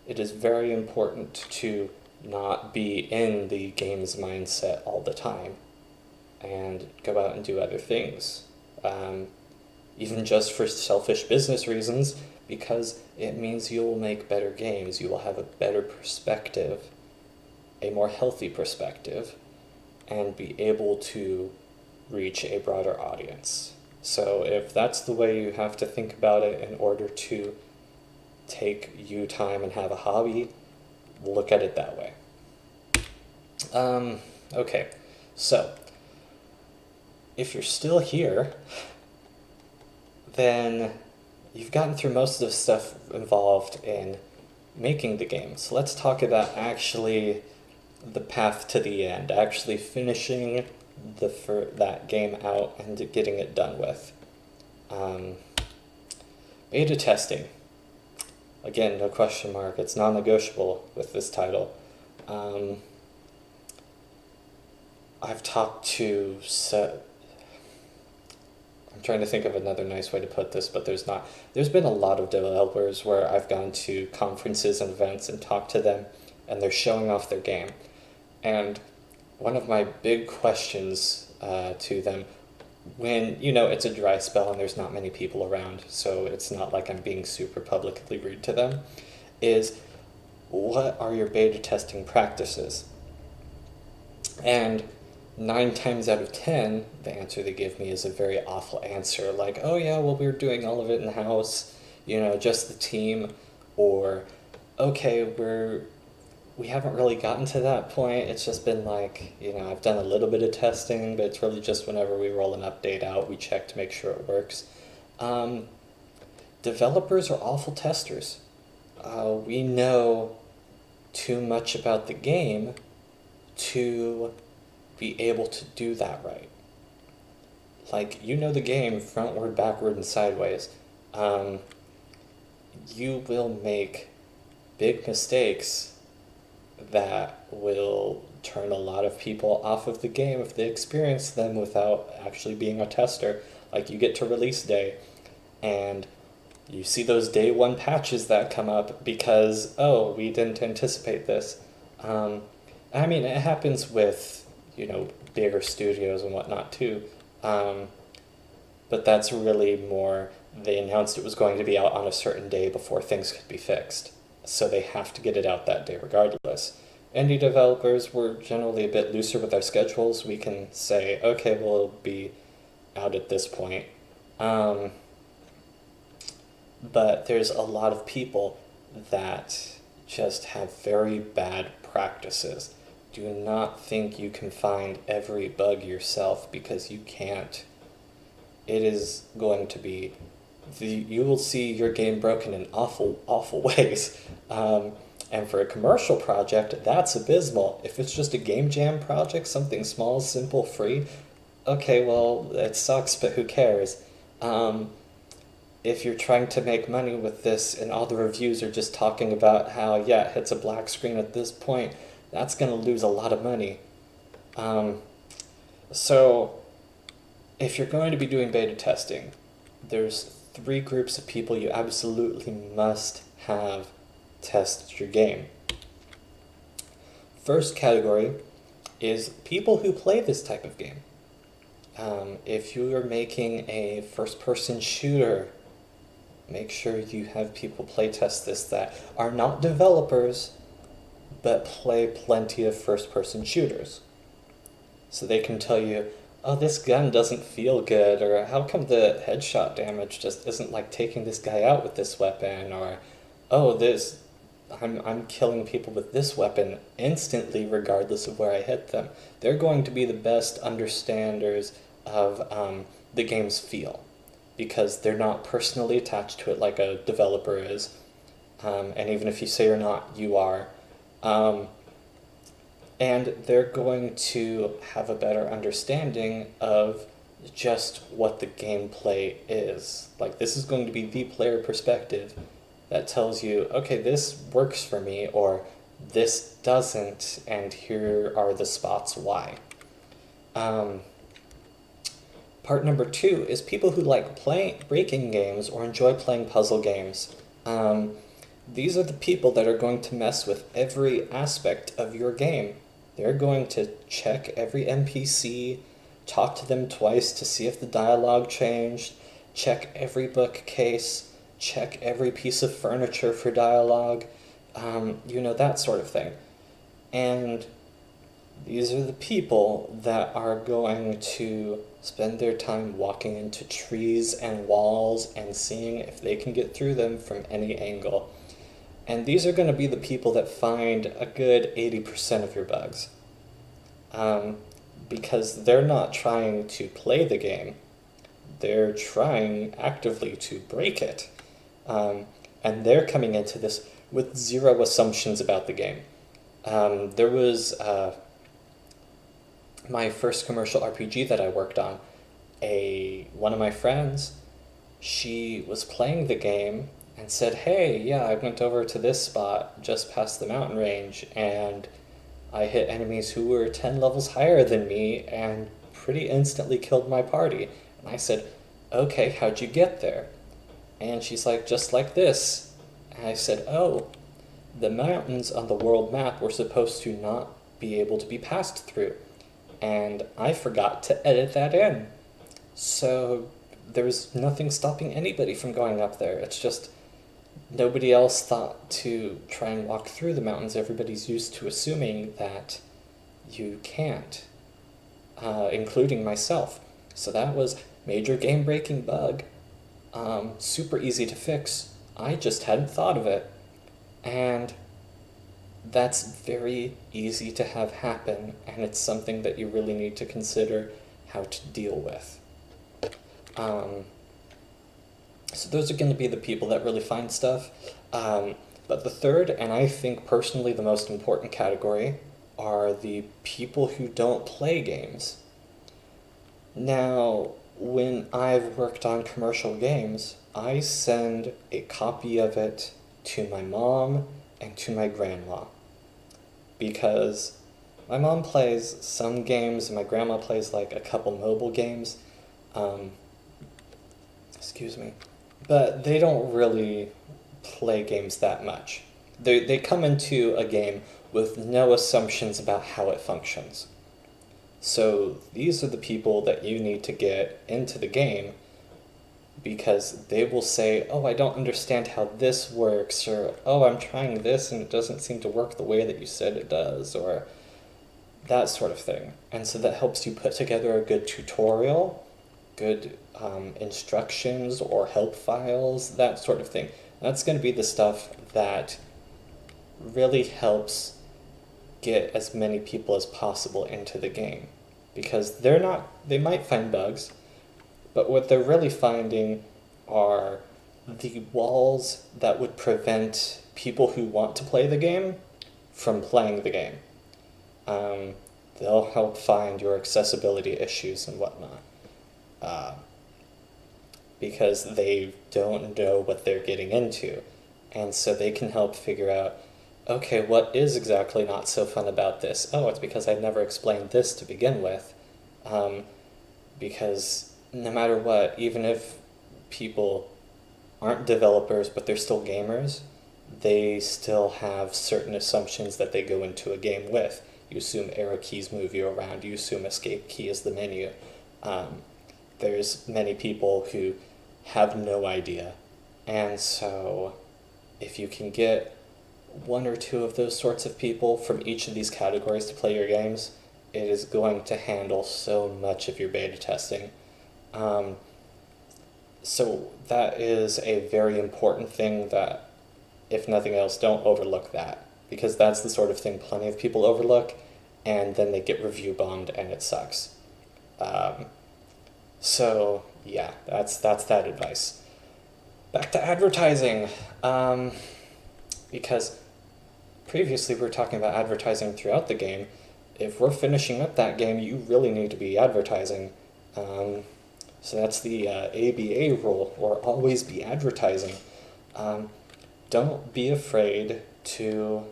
It is very important to not be in the games mindset all the time and go out and do other things. Even just for selfish business reasons, because it means you will make better games, you will have a better perspective, a more healthy perspective, and be able to reach a broader audience. So if that's the way you have to think about it in order to take you time and have a hobby, look at it that way. Okay, so if you're still here, then you've gotten through most of the stuff involved in making the game. So let's talk about actually the path to the end, actually finishing that game out and getting it done with. Beta testing. Again, no question mark. It's non-negotiable with this title. I've talked to I'm trying to think of another nice way to put this, but there's not. There's been a lot of developers where I've gone to conferences and events and talked to them, and they're showing off their game. And one of my big questions to them, when, it's a dry spell and there's not many people around, so it's not like I'm being super publicly rude to them, is what are your beta testing practices? And 9 times out of 10, the answer they give me is a very awful answer, like, oh yeah, well, we're doing all of it in-house, just the team, or, okay, we haven't really gotten to that point, it's just been like, I've done a little bit of testing, but it's really just whenever we roll an update out, we check to make sure it works. Developers are awful testers. We know too much about the game to be able to do that right. Like, the game frontward, backward, and sideways. You will make big mistakes that will turn a lot of people off of the game if they experience them without actually being a tester. Like, you get to release day, and you see those day one patches that come up because, oh, we didn't anticipate this. It happens with bigger studios and whatnot too. But that's really more, they announced it was going to be out on a certain day before things could be fixed. So they have to get it out that day regardless. Indie developers were generally a bit looser with their schedules. We can say, okay, well, it'll be out at this point. But there's a lot of people that just have very bad practices. Do not think you can find every bug yourself, because you can't. It is going to be, you will see your game broken in awful, awful ways. And for a commercial project, that's abysmal. If it's just a game jam project, something small, simple, free, okay, well, it sucks, but who cares? If you're trying to make money with this and all the reviews are just talking about how, yeah, it hits a black screen at this point, that's going to lose a lot of money. So if you're going to be doing beta testing, there's 3 groups of people you absolutely must have test your game. First category is people who play this type of game. If you are making a first-person shooter, make sure you have people playtest this that are not developers, but play plenty of first-person shooters. So they can tell you, oh, this gun doesn't feel good, or how come the headshot damage just isn't like taking this guy out with this weapon, or, oh, I'm killing people with this weapon instantly regardless of where I hit them. They're going to be the best understanders of the game's feel, because they're not personally attached to it like a developer is. And even if you say you're not, you are. And they're going to have a better understanding of just what the gameplay is. Like, this is going to be the player perspective that tells you, okay, this works for me, or this doesn't, and here are the spots why. Part number 2 is people who like breaking games or enjoy playing puzzle games. These are the people that are going to mess with every aspect of your game. They're going to check every NPC, talk to them twice to see if the dialogue changed, check every bookcase, check every piece of furniture for dialogue, that sort of thing. And these are the people that are going to spend their time walking into trees and walls and seeing if they can get through them from any angle. And these are going to be the people that find a good 80% of your bugs. Because they're not trying to play the game, they're trying actively to break it. And they're coming into this with 0 assumptions about the game. There was my first commercial RPG that I worked on. One of my friends she was playing the game and said, "Hey, yeah, I went over to this spot just past the mountain range and I hit enemies who were 10 levels higher than me and pretty instantly killed my party." And I said, "Okay, how'd you get there?" And she's like, "Just like this." And I said, "Oh, the mountains on the world map were supposed to not be able to be passed through. And I forgot to edit that in. So there was nothing stopping anybody from going up there. It's just nobody else thought to try and walk through the mountains. Everybody's used to assuming that you can't, including myself. So that was major game-breaking bug. Super easy to fix. I just hadn't thought of it. And that's very easy to have happen, and it's something that you really need to consider how to deal with. So those are going to be the people that really find stuff. But the third, and I think personally the most important category, are the people who don't play games. Now, when I've worked on commercial games, I send a copy of it to my mom and to my grandma. Because my mom plays some games and my grandma plays like a couple mobile games. Excuse me. But they don't really play games that much. They come into a game with no assumptions about how it functions. So these are the people that you need to get into the game, because they will say, "Oh, I don't understand how this works," or "Oh, I'm trying this and it doesn't seem to work the way that you said it does," or that sort of thing. And so that helps you put together a good tutorial, good instructions or help files, that sort of thing. That's going to be the stuff that really helps get as many people as possible into the game. Because they might find bugs, but what they're really finding are the walls that would prevent people who want to play the game from playing the game. They'll help find your accessibility issues and whatnot. Because they don't know what they're getting into. And so they can help figure out, okay, what is exactly not so fun about this? Oh, it's because I never explained this to begin with. Because no matter what, even if people aren't developers but they're still gamers, they still have certain assumptions that they go into a game with. You assume arrow keys move you around, you assume escape key is the menu. There's many people who have no idea. And so if you can get one or two of those sorts of people from each of these categories to play your games, it is going to handle so much of your beta testing. So that is a very important thing that, if nothing else, don't overlook that. Because that's the sort of thing plenty of people overlook, and then they get review bombed and it sucks. So yeah, that's that advice. Back to advertising. Because previously we were talking about advertising throughout the game. If we're finishing up that game, you really need to be advertising. So that's the ABA rule, or always be advertising. Don't be afraid to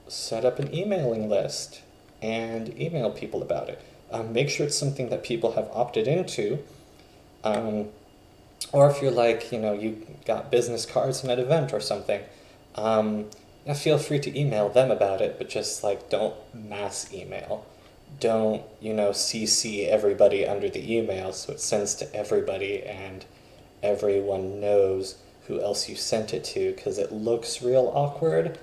set up an emailing list and email people about it. Make sure it's something that people have opted into. Or if you're like, you got business cards from an event or something, feel free to email them about it, but just don't mass email. Don't, CC everybody under the email so it sends to everybody and everyone knows who else you sent it to, because it looks real awkward.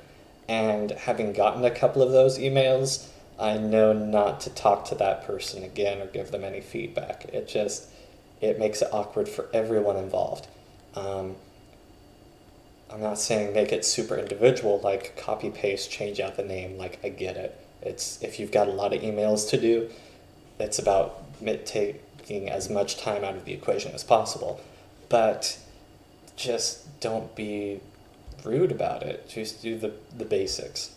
And having gotten a couple of those emails, I know not to talk to that person again or give them any feedback. It makes it awkward for everyone involved. I'm not saying make it super individual, like copy paste, change out the name, I get it. If you've got a lot of emails to do, it's about taking as much time out of the equation as possible. But just don't be rude about it. Just do the basics.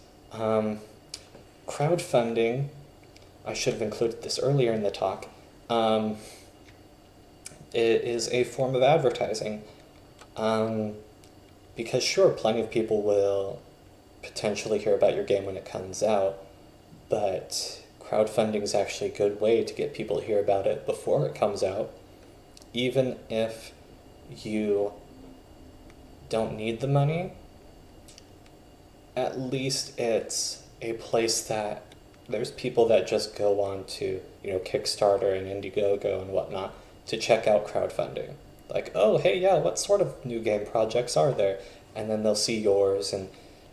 Crowdfunding, I should have included this earlier in the talk. it is a form of advertising. Um, because sure, plenty of people will potentially hear about your game when it comes out, but crowdfunding is actually a good way to get people to hear about it before it comes out, even if you don't need the money. At least it's a place that there's people that just go on to, Kickstarter and Indiegogo and whatnot to check out crowdfunding. Like, oh, hey, yeah, what sort of new game projects are there? And then they'll see yours, and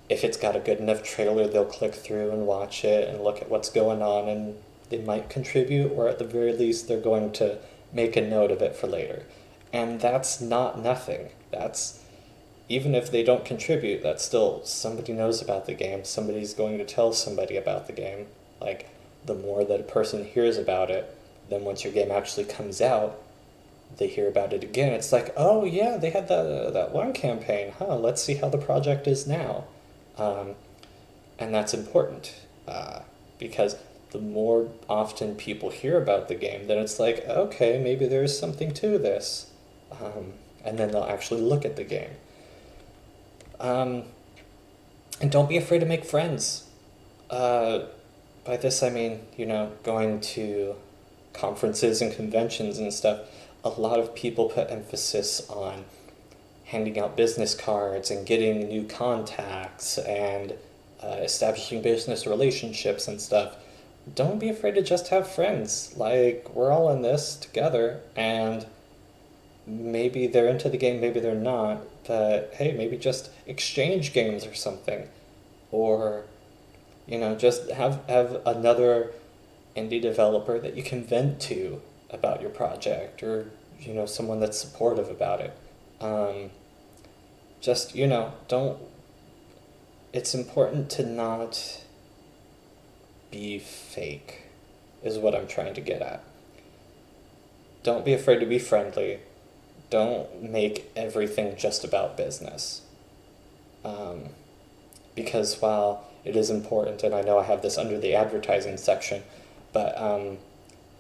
if it's got a good enough trailer, they'll click through and watch it and look at what's going on, and they might contribute, or at the very least, they're going to make a note of it for later. And that's not nothing. That's, even if they don't contribute, that's still somebody knows about the game. Somebody's going to tell somebody about the game. Like, the more that a person hears about it, then once your game actually comes out, they hear about it again. It's like, oh yeah, they had that one campaign. Let's see how the project is now. Um, and that's important because the more often people hear about the game, then it's like, okay, maybe there's something to this. And then they'll actually look at the game. And don't be afraid to make friends. By this I mean, going to conferences and conventions and stuff. A lot of people put emphasis on handing out business cards and getting new contacts and establishing business relationships and stuff. Don't be afraid to just have friends. Like, we're all in this together, and maybe they're into the game, maybe they're not, but hey, maybe just exchange games or something. Or, just have another indie developer that you can vent to about your project, or, someone that's supportive about it. Just, don't, it's important to not be fake, is what I'm trying to get at. Don't be afraid to be friendly. Don't make everything just about business. Because while it is important, and I know I have this under the advertising section, but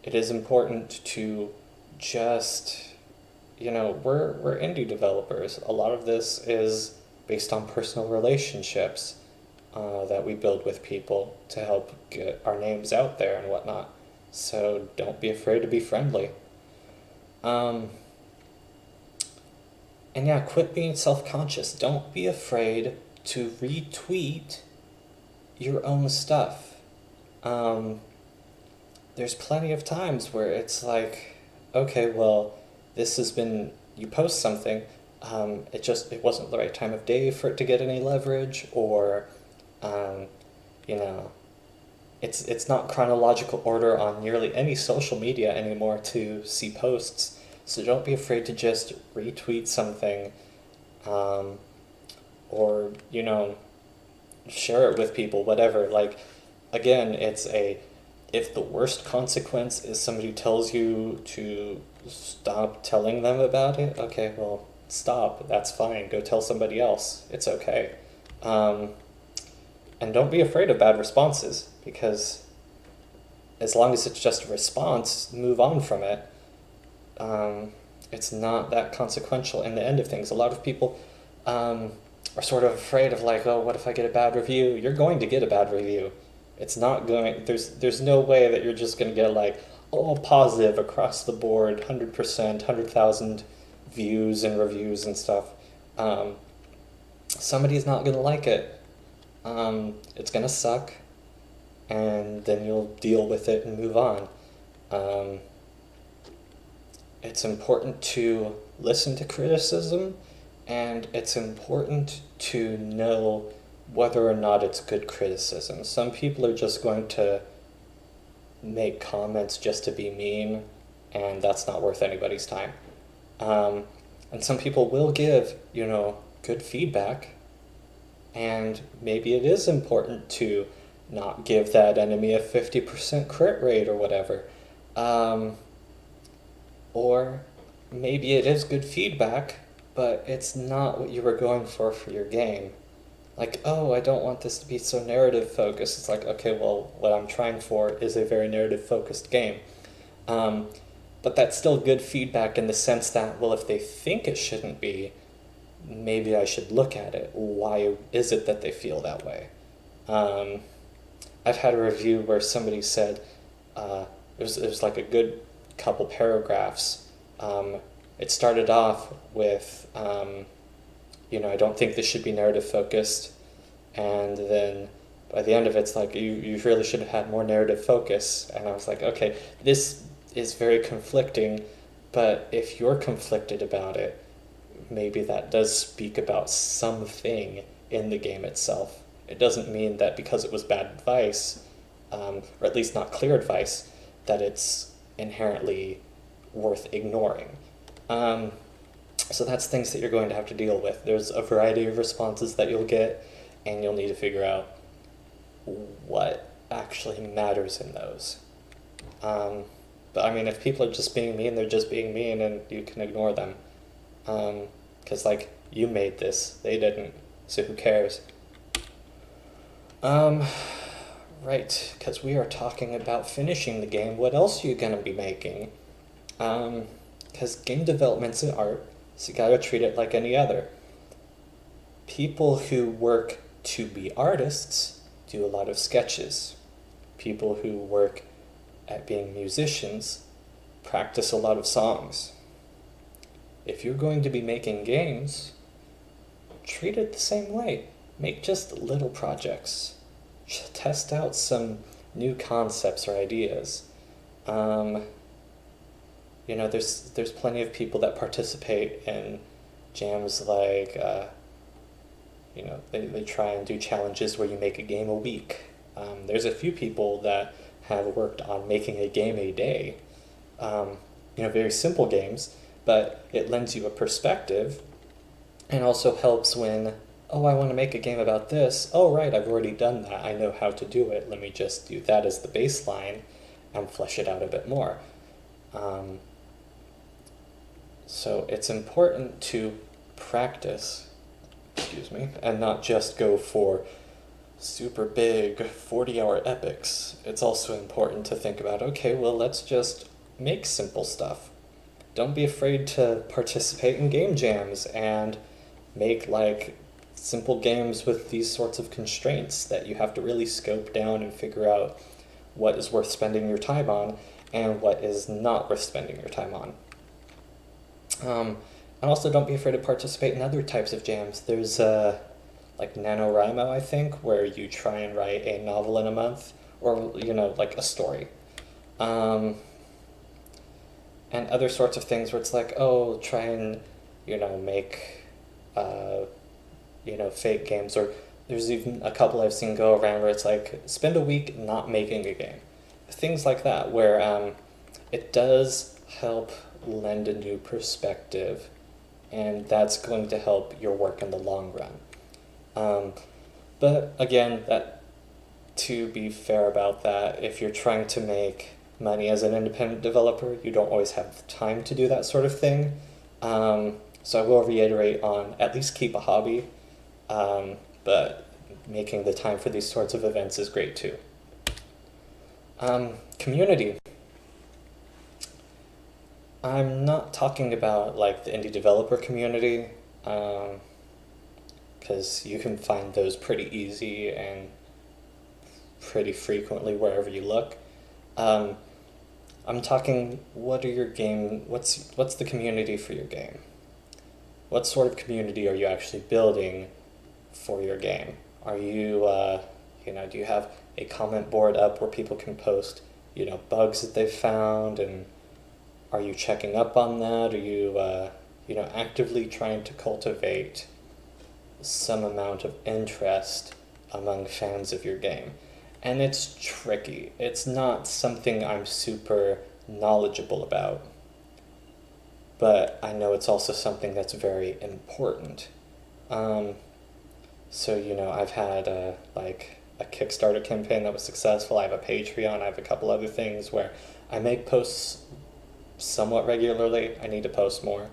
it is important to just, we're indie developers. A lot of this is based on personal relationships that we build with people to help get our names out there and whatnot. So don't be afraid to be friendly. And yeah, quit being self-conscious. Don't be afraid to retweet your own stuff. There's plenty of times where it's like, okay, well, this has been, you post something, it wasn't the right time of day for it to get any leverage, or, it's not chronological order on nearly any social media anymore to see posts. So don't be afraid to just retweet something, or, share it with people, whatever. Like, again, if the worst consequence is somebody tells you to stop telling them about it, okay, well, stop. That's fine. Go tell somebody else. It's okay. And don't be afraid of bad responses, because as long as it's just a response, move on from it. It's not that consequential in the end of things. A lot of people are sort of afraid of, like, oh, what if I get a bad review? You're going to get a bad review. It's not going, there's no way that you're just going to get, like, all positive across the board, 100%, 100,000 views and reviews and stuff. Somebody's not going to like it. It's going to suck, and then you'll deal with it and move on. It's important to listen to criticism, and it's important to know whether or not it's good criticism. Some people are just going to make comments just to be mean, and that's not worth anybody's time. And some people will give, good feedback, and maybe it is important to not give that enemy a 50% crit rate or whatever. Or maybe it is good feedback, but it's not what you were going for your game. Like, oh, I don't want this to be so narrative focused. It's like, okay, well, what I'm trying for is a very narrative focused game. But that's still good feedback in the sense that, well, if they think it shouldn't be, maybe I should look at it. Why is it that they feel that way? I've had a review where somebody said, it was like a good couple paragraphs. It started off with, I don't think this should be narrative focused. And then by the end of it, it's like, you really should have had more narrative focus. And I was like, okay, this is very conflicting, but if you're conflicted about it, maybe that does speak about something in the game itself. It doesn't mean that because it was bad advice, or at least not clear advice, that it's inherently worth ignoring. So that's things that you're going to have to deal with. There's a variety of responses that you'll get, and you'll need to figure out what actually matters in those. But I mean, if people are just being mean, they're just being mean, and you can ignore them. Because, you made this, they didn't, so who cares? Right, because we are talking about finishing the game. What else are you going to be making? Because game development's an art, so you gotta treat it like any other. People who work to be artists do a lot of sketches. People who work at being musicians practice a lot of songs. If you're going to be making games, treat it the same way. Make just little projects. Test out some new concepts or ideas. There's plenty of people that participate in jams like, they try and do challenges where you make a game a week. There's a few people that have worked on making a game a day. Very simple games, but it lends you a perspective and also helps when, oh, I want to make a game about this. Oh, right, I've already done that. I know how to do it. Let me just do that as the baseline and flesh it out a bit more. So it's important to practice, and not just go for super big 40-hour epics. It's also important to think about, okay, well, let's just make simple stuff. Don't be afraid to participate in game jams and make simple games with these sorts of constraints that you have to really scope down and figure out what is worth spending your time on and what is not worth spending your time on. And also don't be afraid to participate in other types of jams. There's NaNoWriMo, I think, where you try and write a novel in a month, or, a story. And other sorts of things where it's like, oh, try and, make, fake games. Or there's even a couple I've seen go around where it's like, spend a week not making a game. Things like that, where it does help lend a new perspective, and that's going to help your work in the long run. But again, to be fair about that, if you're trying to make money as an independent developer, you don't always have time to do that sort of thing. So I will reiterate on at least keep a hobby, but making the time for these sorts of events is great too. Community. I'm not talking about the indie developer community, because you can find those pretty easy and pretty frequently wherever you look. I'm talking, what's the community for your game? What sort of community are you actually building for your game? Are you, do you have a comment board up where people can post, bugs that they've found, and are you checking up on that? Are you, actively trying to cultivate some amount of interest among fans of your game? And it's tricky. It's not something I'm super knowledgeable about, but I know it's also something that's very important. So, I've had a Kickstarter campaign that was successful. I have a Patreon. I have a couple other things where I make posts somewhat regularly. I need to post more.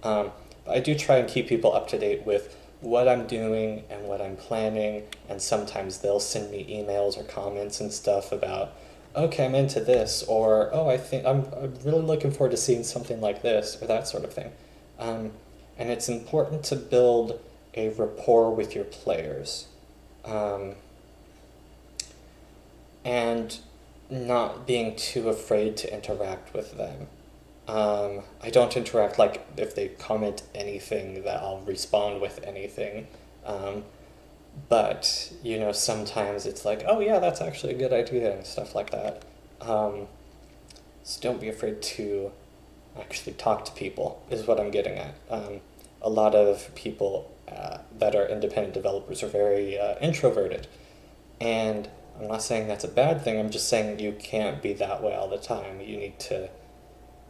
But I do try and keep people up to date with what I'm doing and what I'm planning, and sometimes they'll send me emails or comments and stuff about okay, I'm into this, or oh, I'm really looking forward to seeing something like this, or that sort of thing. Um, and it's important to build a rapport with your players, um, and not being too afraid to interact with them. I don't interact like if they comment anything that I'll respond with anything. Um, but sometimes it's like, oh yeah, that's actually a good idea and stuff like that. Um, so don't be afraid to actually talk to people is what I'm getting at. A lot of people that are independent developers are very introverted, and I'm not saying that's a bad thing. I'm just saying you can't be that way all the time. You need to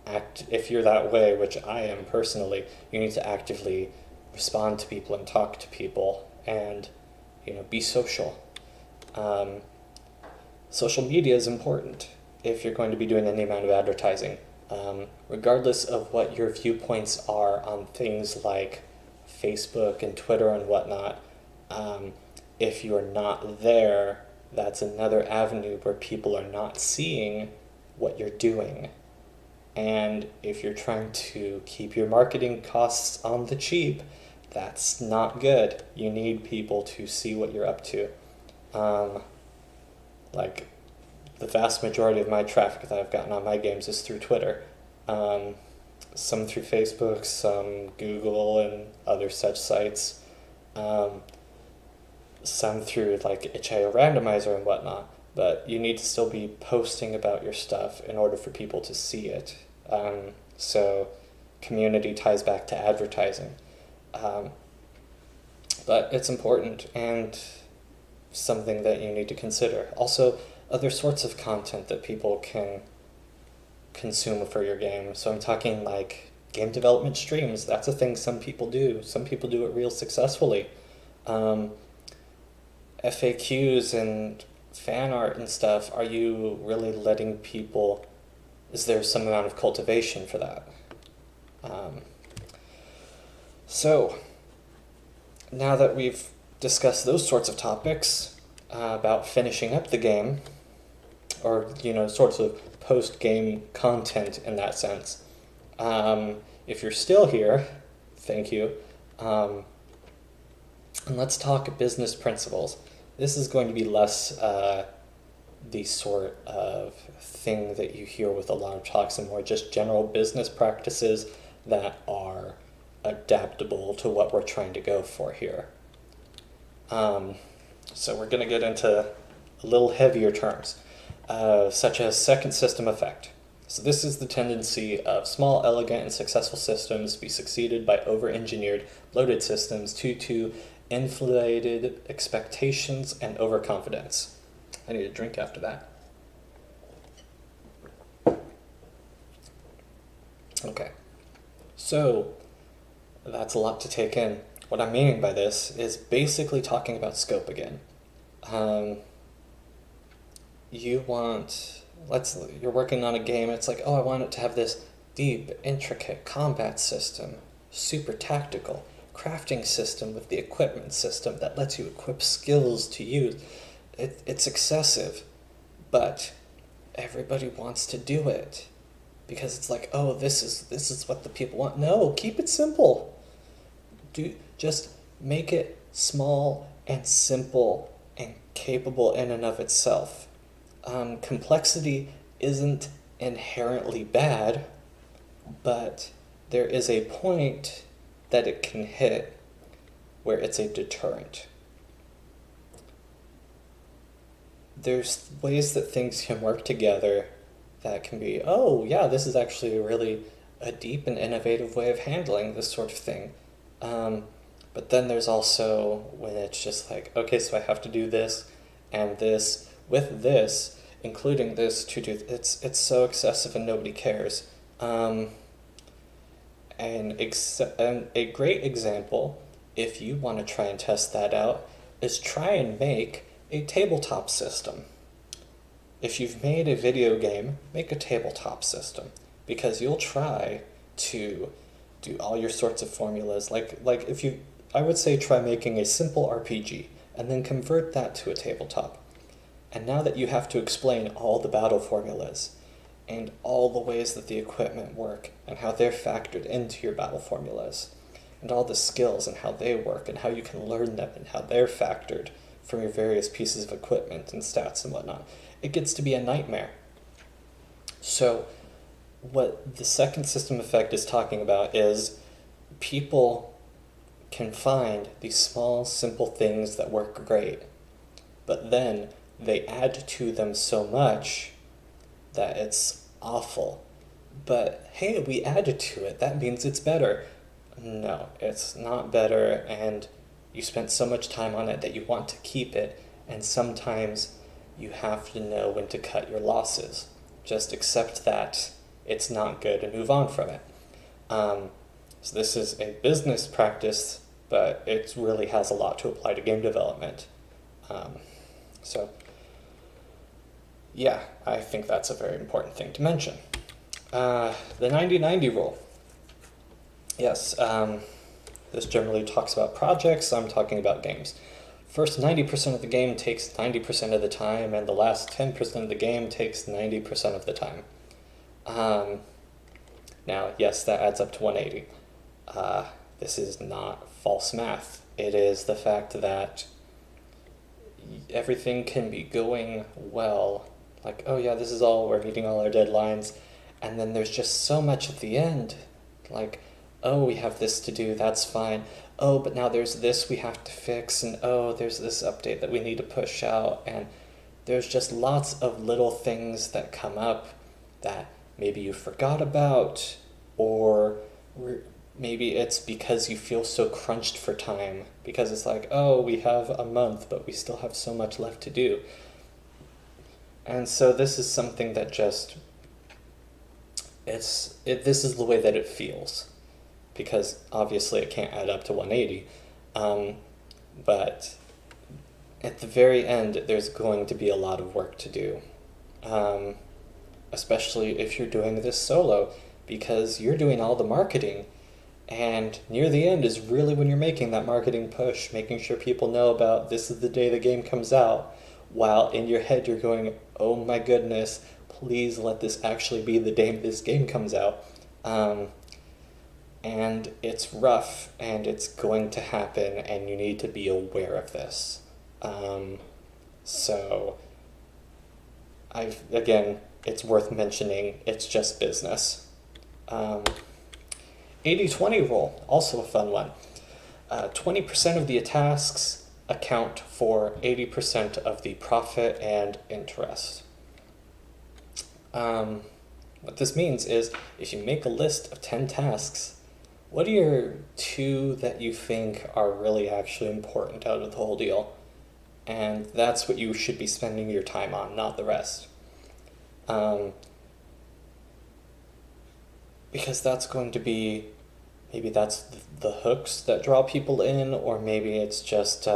act, if you're that way, which I am personally, you need to actively respond to people and talk to people and be social. Um, Social media is important if you're going to be doing any amount of advertising. Regardless of what your viewpoints are on things like Facebook and Twitter and whatnot, if you're not there, that's another avenue where people are not seeing what you're doing. And if you're trying to keep your marketing costs on the cheap, that's not good. You need people to see what you're up to. Um, like, the vast majority of my traffic that I've gotten on my games is through Twitter. Um, some through Facebook, some Google and other such sites. Um, some through like itch.io randomizer and whatnot. But you need to still be posting about your stuff in order for people to see it. So community ties back to advertising. Um, but it's important and something that you need to consider. Also, other sorts of content that people can consume for your game. So I'm talking like game development streams. That's a thing some people do. Some people do it real successfully. FAQs and fan art and stuff. Are you really letting people... Is there some amount of cultivation for that? So, now that we've discussed those sorts of topics about finishing up the game, or sorts of post-game content in that sense, if you're still here, thank you. And let's talk business principles. This is going to be less the sort of thing that you hear with a lot of talks, and more just general business practices that are adaptable to what we're trying to go for here. So we're going to get into a little heavier terms, such as second system effect. So this is the tendency of small, elegant, and successful systems to be succeeded by over-engineered, bloated systems due to inflated expectations and overconfidence. I need a drink after that. Okay, so that's a lot to take in. What I'm meaning by this is basically talking about scope again. You're working on a game, it's like, oh, I want it to have this deep, intricate combat system, super tactical, crafting system with the equipment system that lets you equip skills to use. It's excessive, but everybody wants to do it because it's like, oh, this is what the people want. No, keep it simple. Just make it small and simple and capable in and of itself. Complexity isn't inherently bad, but there is a point that it can hit where it's a deterrent. There's ways that things can work together that can be, oh yeah, this is actually really a deep and innovative way of handling this sort of thing. But then there's also when it's just like, okay, so I have to do this and this with this, including this to do, it's so excessive and nobody cares. And a great example, if you want to try and test that out, is try and make a tabletop system. If you've made a video game, make a tabletop system, because you'll try to do all your sorts of formulas. I would say try making a simple RPG and then convert that to a tabletop. And now that you have to explain all the battle formulas and all the ways that the equipment work and how they're factored into your battle formulas and all the skills and how they work and how you can learn them and how they're factored from your various pieces of equipment and stats and whatnot, it gets to be a nightmare. So what the second system effect is talking about is people can find these small, simple things that work great, but then they add to them so much that it's awful. But hey, we added to it, that means it's better. No, it's not better, and you spent so much time on it that you want to keep it, and sometimes you have to know when to cut your losses. Just accept that it's not good and move on from it. So this is a business practice, but it really has a lot to apply to game development. So yeah, I think that's a very important thing to mention. The 90-90 rule. Yes, this generally talks about projects. I'm talking about games. First 90% of the game takes 90% of the time, and the last 10% of the game takes 90% of the time. Now, yes, that adds up to 180. This is not false math. It is the fact that everything can be going well. Like, oh yeah, this is all, we're meeting all our deadlines. And then there's just so much at the end. Like, oh, we have this to do, that's fine. Oh, but now there's this we have to fix, and oh, there's this update that we need to push out, and there's just lots of little things that come up that maybe you forgot about, or maybe it's because you feel so crunched for time, because it's like, oh, we have a month, but we still have so much left to do. And so this is something that just, this is the way that it feels. Because obviously it can't add up to 180. But at the very end, there's going to be a lot of work to do. Especially if you're doing this solo, because you're doing all the marketing. And near the end is really when you're making that marketing push, making sure people know about this is the day the game comes out, while in your head you're going, oh my goodness, please let this actually be the day this game comes out. And it's rough, and it's going to happen, and you need to be aware of this. So, again, it's worth mentioning, it's just business. 80-20 rule, also a fun one. 20% of the tasks account for 80% of the profit and interest. What this means is, if you make a list of 10 tasks, what are your 2 that you think are really actually important out of the whole deal? And that's what you should be spending your time on, not the rest. Because that's going to be, maybe that's the hooks that draw people in, or maybe it's just,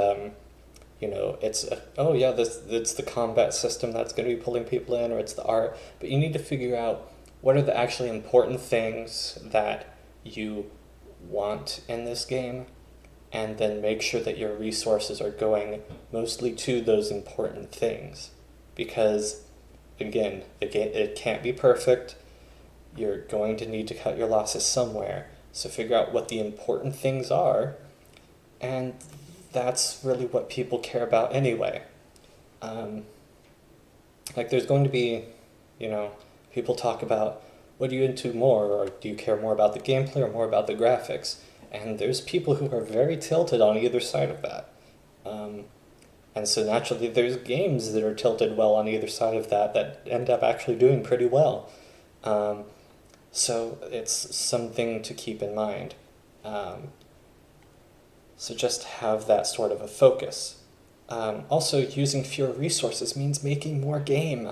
it's, oh yeah, it's the combat system that's going to be pulling people in, or it's the art. But you need to figure out what are the actually important things that you want in this game, and then make sure that your resources are going mostly to those important things. Because, again, it can't be perfect. You're going to need to cut your losses somewhere. So figure out what the important things are, and that's really what people care about anyway. Like, there's going to be, people talk about, what are you into more, or do you care more about the gameplay or more about the graphics? And there's people who are very tilted on either side of that. And so naturally there's games that are tilted well on either side of that end up actually doing pretty well. So it's something to keep in mind. So just have that sort of a focus. Also, using fewer resources means making more game.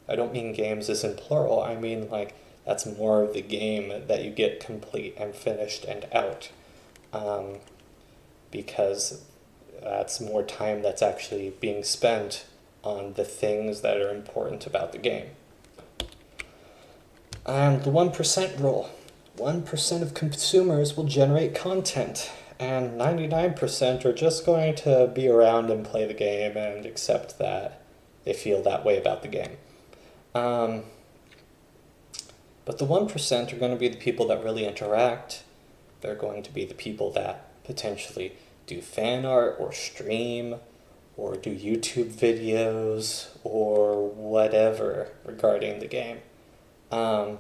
I don't mean games as in plural, I mean like that's more of the game that you get complete and finished and out. Because that's more time that's actually being spent on the things that are important about the game. And the 1% rule. 1% of consumers will generate content, and 99% are just going to be around and play the game and accept that they feel that way about the game. But the 1% are going to be the people that really interact. They're going to be the people that potentially do fan art or stream or do YouTube videos or whatever regarding the game. And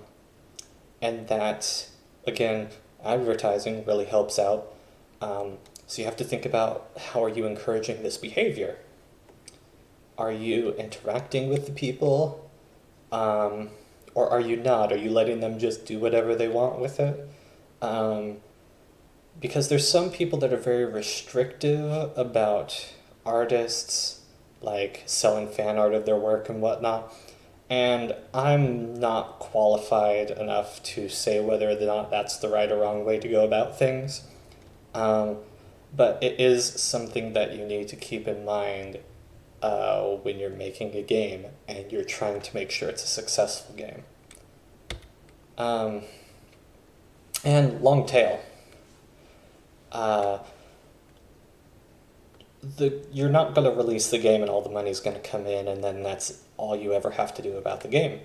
that, again, advertising really helps out. So you have to think about, how are you encouraging this behavior? Are you interacting with the people? Or are you not? Are you letting them just do whatever they want with it? Because there's some people that are very restrictive about artists, like selling fan art of their work and whatnot. And I'm not qualified enough to say whether or not that's the right or wrong way to go about things. But it is something that you need to keep in mind when you're making a game and you're trying to make sure it's a successful game. And long tail. You're not going to release the game and all the money's going to come in and then that's all you ever have to do about the game.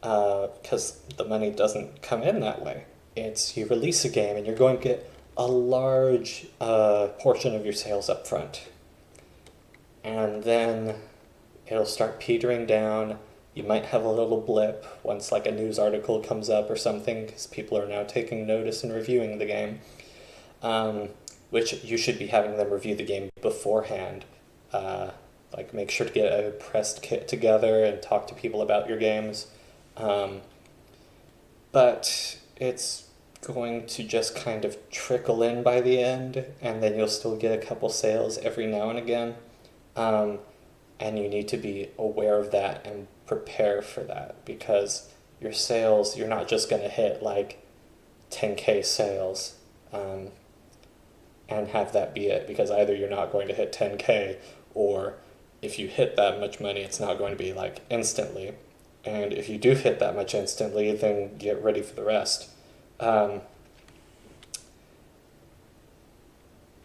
Because the money doesn't come in that way. It's you release a game and you're going to get a large portion of your sales up front. And then it'll start petering down. You might have a little blip once like a news article comes up or something, because people are now taking notice and reviewing the game. Which you should be having them review the game beforehand. Like make sure to get a pressed kit together and talk to people about your games. But it's going to just kind of trickle in by the end, and then you'll still get a couple sales every now and again. And you need to be aware of that and prepare for that, because your sales, you're not just going to hit like 10K sales and have that be it, because either you're not going to hit 10K, or if you hit that much money, it's not going to be like instantly. And if you do hit that much instantly, then get ready for the rest. And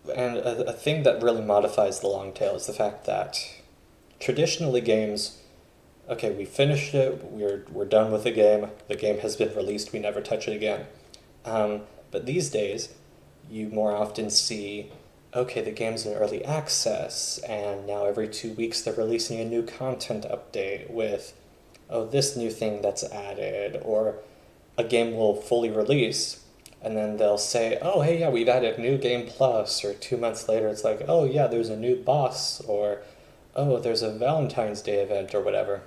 a thing that really modifies the long tail is the fact that traditionally games, okay, we finished it, we're done with the game has been released, we never touch it again. But these days, you more often see, okay, the game's in early access, and now every 2 weeks they're releasing a new content update with, oh, this new thing that's added, or a game will fully release, and then they'll say, oh, hey, yeah, we've added New Game Plus, or 2 months later it's like, oh, yeah, there's a new boss, or, oh, there's a Valentine's Day event, or whatever.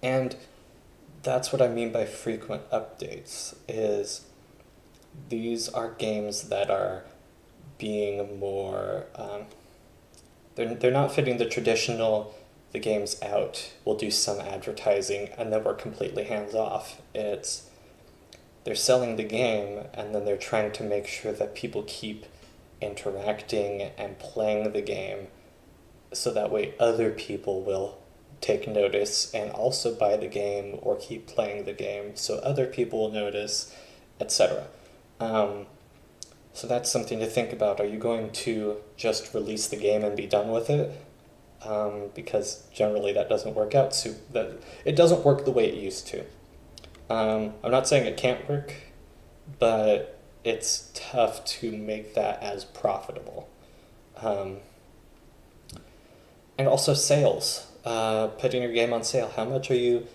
And that's what I mean by frequent updates, is these are games that are being more, they're not fitting the traditional, the game's out, we'll do some advertising, and then we're completely hands off. It's, they're selling the game, and then they're trying to make sure that people keep interacting and playing the game, so that way other people will take notice and also buy the game or keep playing the game, so other people will notice, etc. So that's something to think about. Are you going to just release the game and be done with it? Because generally that doesn't work out. So that it doesn't work the way it used to. I'm not saying it can't work, but it's tough to make that as profitable. And also sales. Putting your game on sale. How much are you,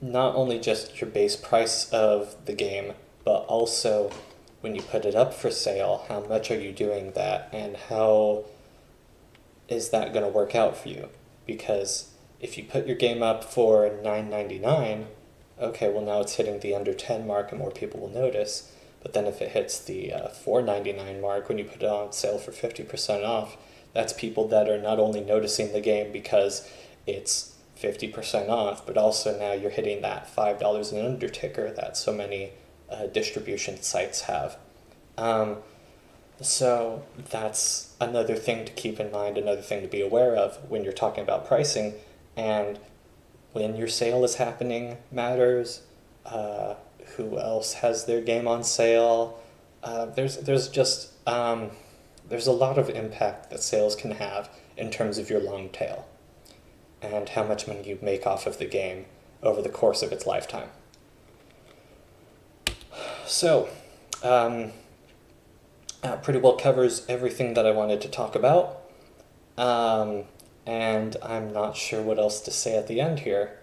not only just your base price of the game, but also when you put it up for sale, how much are you doing that, and how is that going to work out for you? Because if you put your game up for $9.99, okay, well now it's hitting the under 10 mark and more people will notice. But then if it hits the $4.99 mark when you put it on sale for 50% off, that's people that are not only noticing the game because it's 50% off, but also now you're hitting that $5 and under ticker that so many distribution sites have. So that's another thing to keep in mind, another thing to be aware of when you're talking about pricing, and when your sale is happening matters. Who else has their game on sale? There's a lot of impact that sales can have in terms of your long tail. and how much money you make off of the game over the course of its lifetime. So, pretty well covers everything that I wanted to talk about. And I'm not sure what else to say at the end here.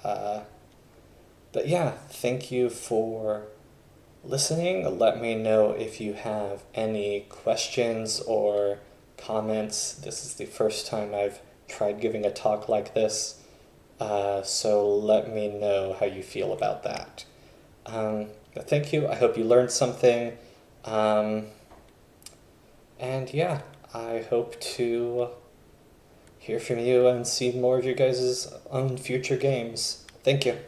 But yeah, thank you for listening. Let me know if you have any questions or comments. This is the first time I've tried giving a talk like this, so let me know how you feel about that. But thank you. I hope you learned something. And yeah, I hope to hear from you and see more of you guys on future games. Thank you.